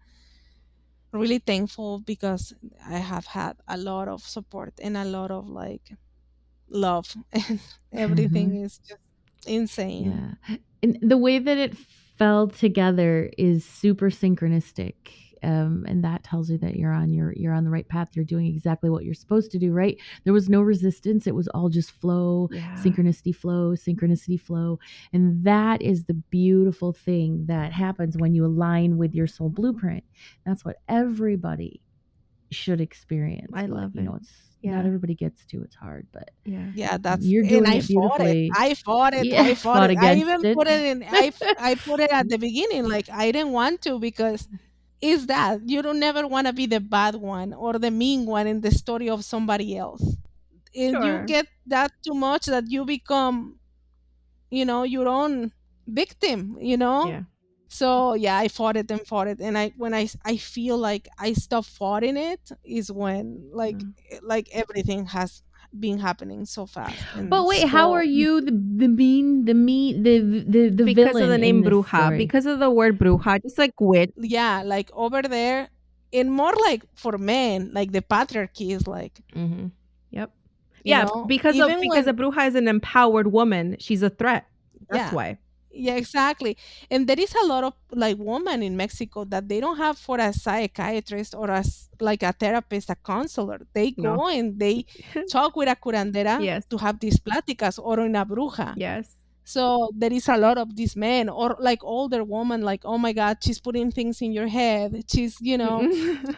[SPEAKER 3] really thankful because I have had a lot of support and a lot of like love and everything is just insane.
[SPEAKER 2] Yeah. And the way that it fell together is super synchronistic. And that tells you that you're on the right path. You're doing exactly what you're supposed to do, right? There was no resistance. It was all just
[SPEAKER 1] Yeah.
[SPEAKER 2] synchronicity flow. And that is the beautiful thing that happens when you align with your soul blueprint. That's what everybody should experience.
[SPEAKER 1] I
[SPEAKER 2] But,
[SPEAKER 1] love it.
[SPEAKER 2] it's
[SPEAKER 1] Yeah.
[SPEAKER 2] not everybody gets to. It's hard, but
[SPEAKER 1] Yeah.
[SPEAKER 3] Yeah, that's
[SPEAKER 2] you're
[SPEAKER 3] and
[SPEAKER 2] doing
[SPEAKER 3] I
[SPEAKER 2] it
[SPEAKER 3] fought it.
[SPEAKER 2] beautifully.
[SPEAKER 3] I fought it.
[SPEAKER 2] Yeah,
[SPEAKER 3] I fought
[SPEAKER 2] fought
[SPEAKER 3] it. I
[SPEAKER 2] against
[SPEAKER 3] even
[SPEAKER 2] it.
[SPEAKER 3] put it in. I put it at the beginning. Like I didn't want to because is that you don't never want to be the bad one or the mean one in the story of somebody else. And you
[SPEAKER 1] Sure.
[SPEAKER 3] get that too much that you become, your own victim.
[SPEAKER 1] Yeah.
[SPEAKER 3] So yeah, I fought it, and I when I feel like I stop fighting it is when
[SPEAKER 1] No.
[SPEAKER 3] like everything has been happening so fast. And
[SPEAKER 2] But wait, how
[SPEAKER 3] so,
[SPEAKER 2] are you the
[SPEAKER 1] Because
[SPEAKER 2] villain
[SPEAKER 1] of the
[SPEAKER 2] in
[SPEAKER 1] name
[SPEAKER 2] this
[SPEAKER 1] bruja,
[SPEAKER 2] story?
[SPEAKER 1] because of the word bruja, just like witch.
[SPEAKER 3] yeah, like over there, and more like for men, like the patriarchy is like,
[SPEAKER 1] Mm-hmm. Yep.
[SPEAKER 3] you
[SPEAKER 1] Yeah,
[SPEAKER 3] know,
[SPEAKER 1] because
[SPEAKER 3] even
[SPEAKER 1] a
[SPEAKER 3] when,
[SPEAKER 1] bruja is an empowered woman. She's a threat. That's
[SPEAKER 3] yeah,
[SPEAKER 1] why.
[SPEAKER 3] yeah, exactly. And there is a lot of like women in Mexico that they don't have for a psychiatrist or as like a therapist, a counselor. They
[SPEAKER 1] No.
[SPEAKER 3] go and they talk with a curandera
[SPEAKER 1] Yes.
[SPEAKER 3] to have these pláticas or in a bruja.
[SPEAKER 1] Yes.
[SPEAKER 3] So there is a lot of these men or like older woman, like, oh my God, she's putting things in your head. She's,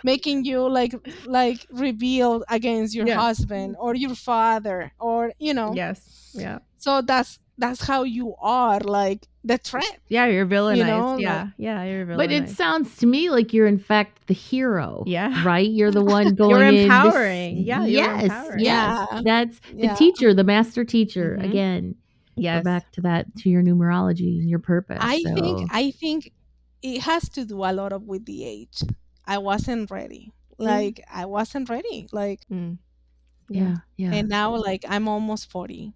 [SPEAKER 3] making you like reveal against your
[SPEAKER 1] Yeah.
[SPEAKER 3] husband or your father or
[SPEAKER 1] Yes. Yeah.
[SPEAKER 3] so that's how you are, like the threat,
[SPEAKER 1] Yeah, you're villainized.
[SPEAKER 3] like
[SPEAKER 1] Yeah. Yeah, you're
[SPEAKER 2] But it
[SPEAKER 1] villainized.
[SPEAKER 2] sounds to me like you're in fact the hero.
[SPEAKER 1] Yeah.
[SPEAKER 2] Right? You're the one going
[SPEAKER 1] You're
[SPEAKER 2] in.
[SPEAKER 1] empowering. Yeah, you're
[SPEAKER 2] Yes.
[SPEAKER 1] empowering.
[SPEAKER 2] Yes.
[SPEAKER 3] yeah,
[SPEAKER 2] That's the
[SPEAKER 3] yeah,
[SPEAKER 2] teacher, the master teacher.
[SPEAKER 1] Mhm.
[SPEAKER 2] Again, we're
[SPEAKER 1] Yes.
[SPEAKER 2] back to that, to your numerology and your purpose.
[SPEAKER 3] I think it has to do a lot of with the age. I wasn't ready. Like I wasn't ready. Like,
[SPEAKER 1] Mm.
[SPEAKER 2] Yeah. Yeah.
[SPEAKER 3] and now like I'm almost 40.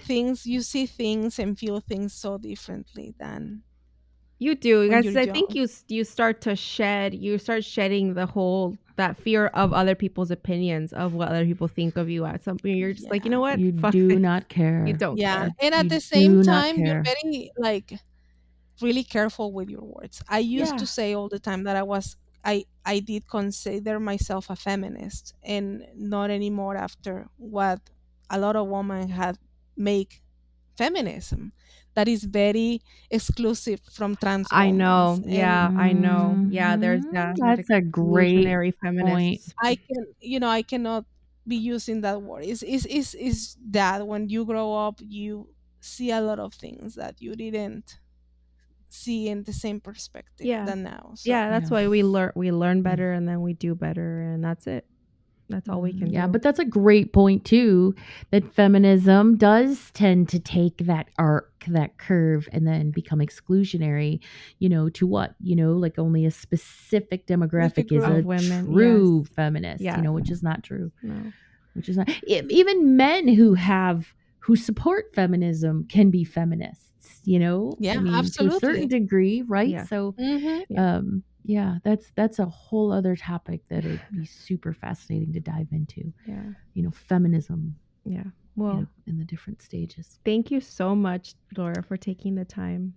[SPEAKER 3] Things you see things and feel things so differently than
[SPEAKER 1] You do,
[SPEAKER 3] when
[SPEAKER 1] guys.
[SPEAKER 3] you're
[SPEAKER 1] I think
[SPEAKER 3] young.
[SPEAKER 1] you start shedding the whole that fear of other people's opinions of what other people think of you at some point. You're just like, you know what?
[SPEAKER 2] You
[SPEAKER 1] Fuck
[SPEAKER 2] do
[SPEAKER 1] this.
[SPEAKER 2] not care.
[SPEAKER 1] You don't
[SPEAKER 3] Yeah,
[SPEAKER 1] care.
[SPEAKER 3] and at
[SPEAKER 2] You
[SPEAKER 3] the same
[SPEAKER 2] do not
[SPEAKER 3] time, you're
[SPEAKER 2] care.
[SPEAKER 3] very like really careful with your words. I used
[SPEAKER 1] Yeah.
[SPEAKER 3] to say all the time that I did consider myself a feminist, and not anymore after what a lot of women had make feminism, that is very exclusive from trans
[SPEAKER 1] I
[SPEAKER 3] women.
[SPEAKER 1] know. Yeah, I know. Yeah, there's
[SPEAKER 2] Mhm.
[SPEAKER 1] that
[SPEAKER 2] That's a great
[SPEAKER 1] exclusionary
[SPEAKER 2] point.
[SPEAKER 1] feminists.
[SPEAKER 3] I cannot be using that word. Is that when you grow up, you see a lot of things that you didn't see in the same perspective
[SPEAKER 1] Yeah.
[SPEAKER 3] than now. So
[SPEAKER 1] Yeah, that's
[SPEAKER 2] Yeah.
[SPEAKER 1] why we learn better and then we do better and that's it. That's all we can
[SPEAKER 2] Yeah,
[SPEAKER 1] do.
[SPEAKER 2] but that's a great point too, that feminism does tend to take that arc, that curve, and then become exclusionary, to what? Like only a specific demographic is
[SPEAKER 3] group
[SPEAKER 2] a
[SPEAKER 1] of women,
[SPEAKER 2] true
[SPEAKER 1] yes.
[SPEAKER 2] feminist,
[SPEAKER 1] Yeah.
[SPEAKER 2] which is not true.
[SPEAKER 1] No.
[SPEAKER 2] Which is not. Even men who support feminism can be feminists,
[SPEAKER 3] yeah,
[SPEAKER 2] I mean, to a certain
[SPEAKER 3] absolutely.
[SPEAKER 2] degree, right?
[SPEAKER 1] Yeah.
[SPEAKER 2] So
[SPEAKER 3] Hmm.
[SPEAKER 2] yeah, that's a whole other topic that would be super fascinating to dive into.
[SPEAKER 1] Yeah.
[SPEAKER 2] Feminism,
[SPEAKER 1] Yeah. Well,
[SPEAKER 2] in the different stages.
[SPEAKER 1] thank you so much, Laura, for taking the time.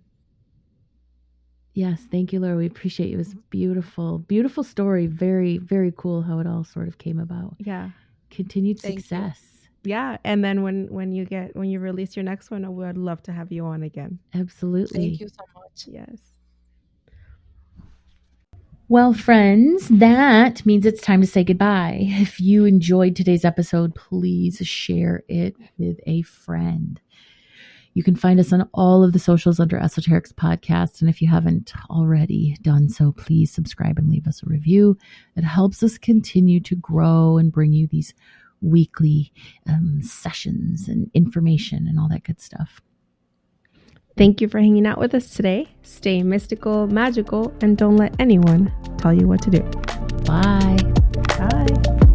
[SPEAKER 2] Yes, thank you, Laura. We appreciate you. It was beautiful, beautiful story. Very, very cool how it all sort of came about.
[SPEAKER 1] Yeah.
[SPEAKER 2] Continued
[SPEAKER 3] Thank you.
[SPEAKER 2] success.
[SPEAKER 1] Yeah, and then when you release your next one, I would love to have you on again.
[SPEAKER 2] Absolutely.
[SPEAKER 3] Thank you so much.
[SPEAKER 1] Yes.
[SPEAKER 2] Well, friends, that means it's time to say goodbye. If you enjoyed today's episode, please share it with a friend. You can find us on all of the socials under Esoterics Podcast. And if you haven't already done so, please subscribe and leave us a review. It helps us continue to grow and bring you these weekly sessions and information and all that good stuff.
[SPEAKER 1] Thank you for hanging out with us today. Stay mystical, magical, and don't let anyone tell you what to do.
[SPEAKER 2] Bye.
[SPEAKER 1] Bye.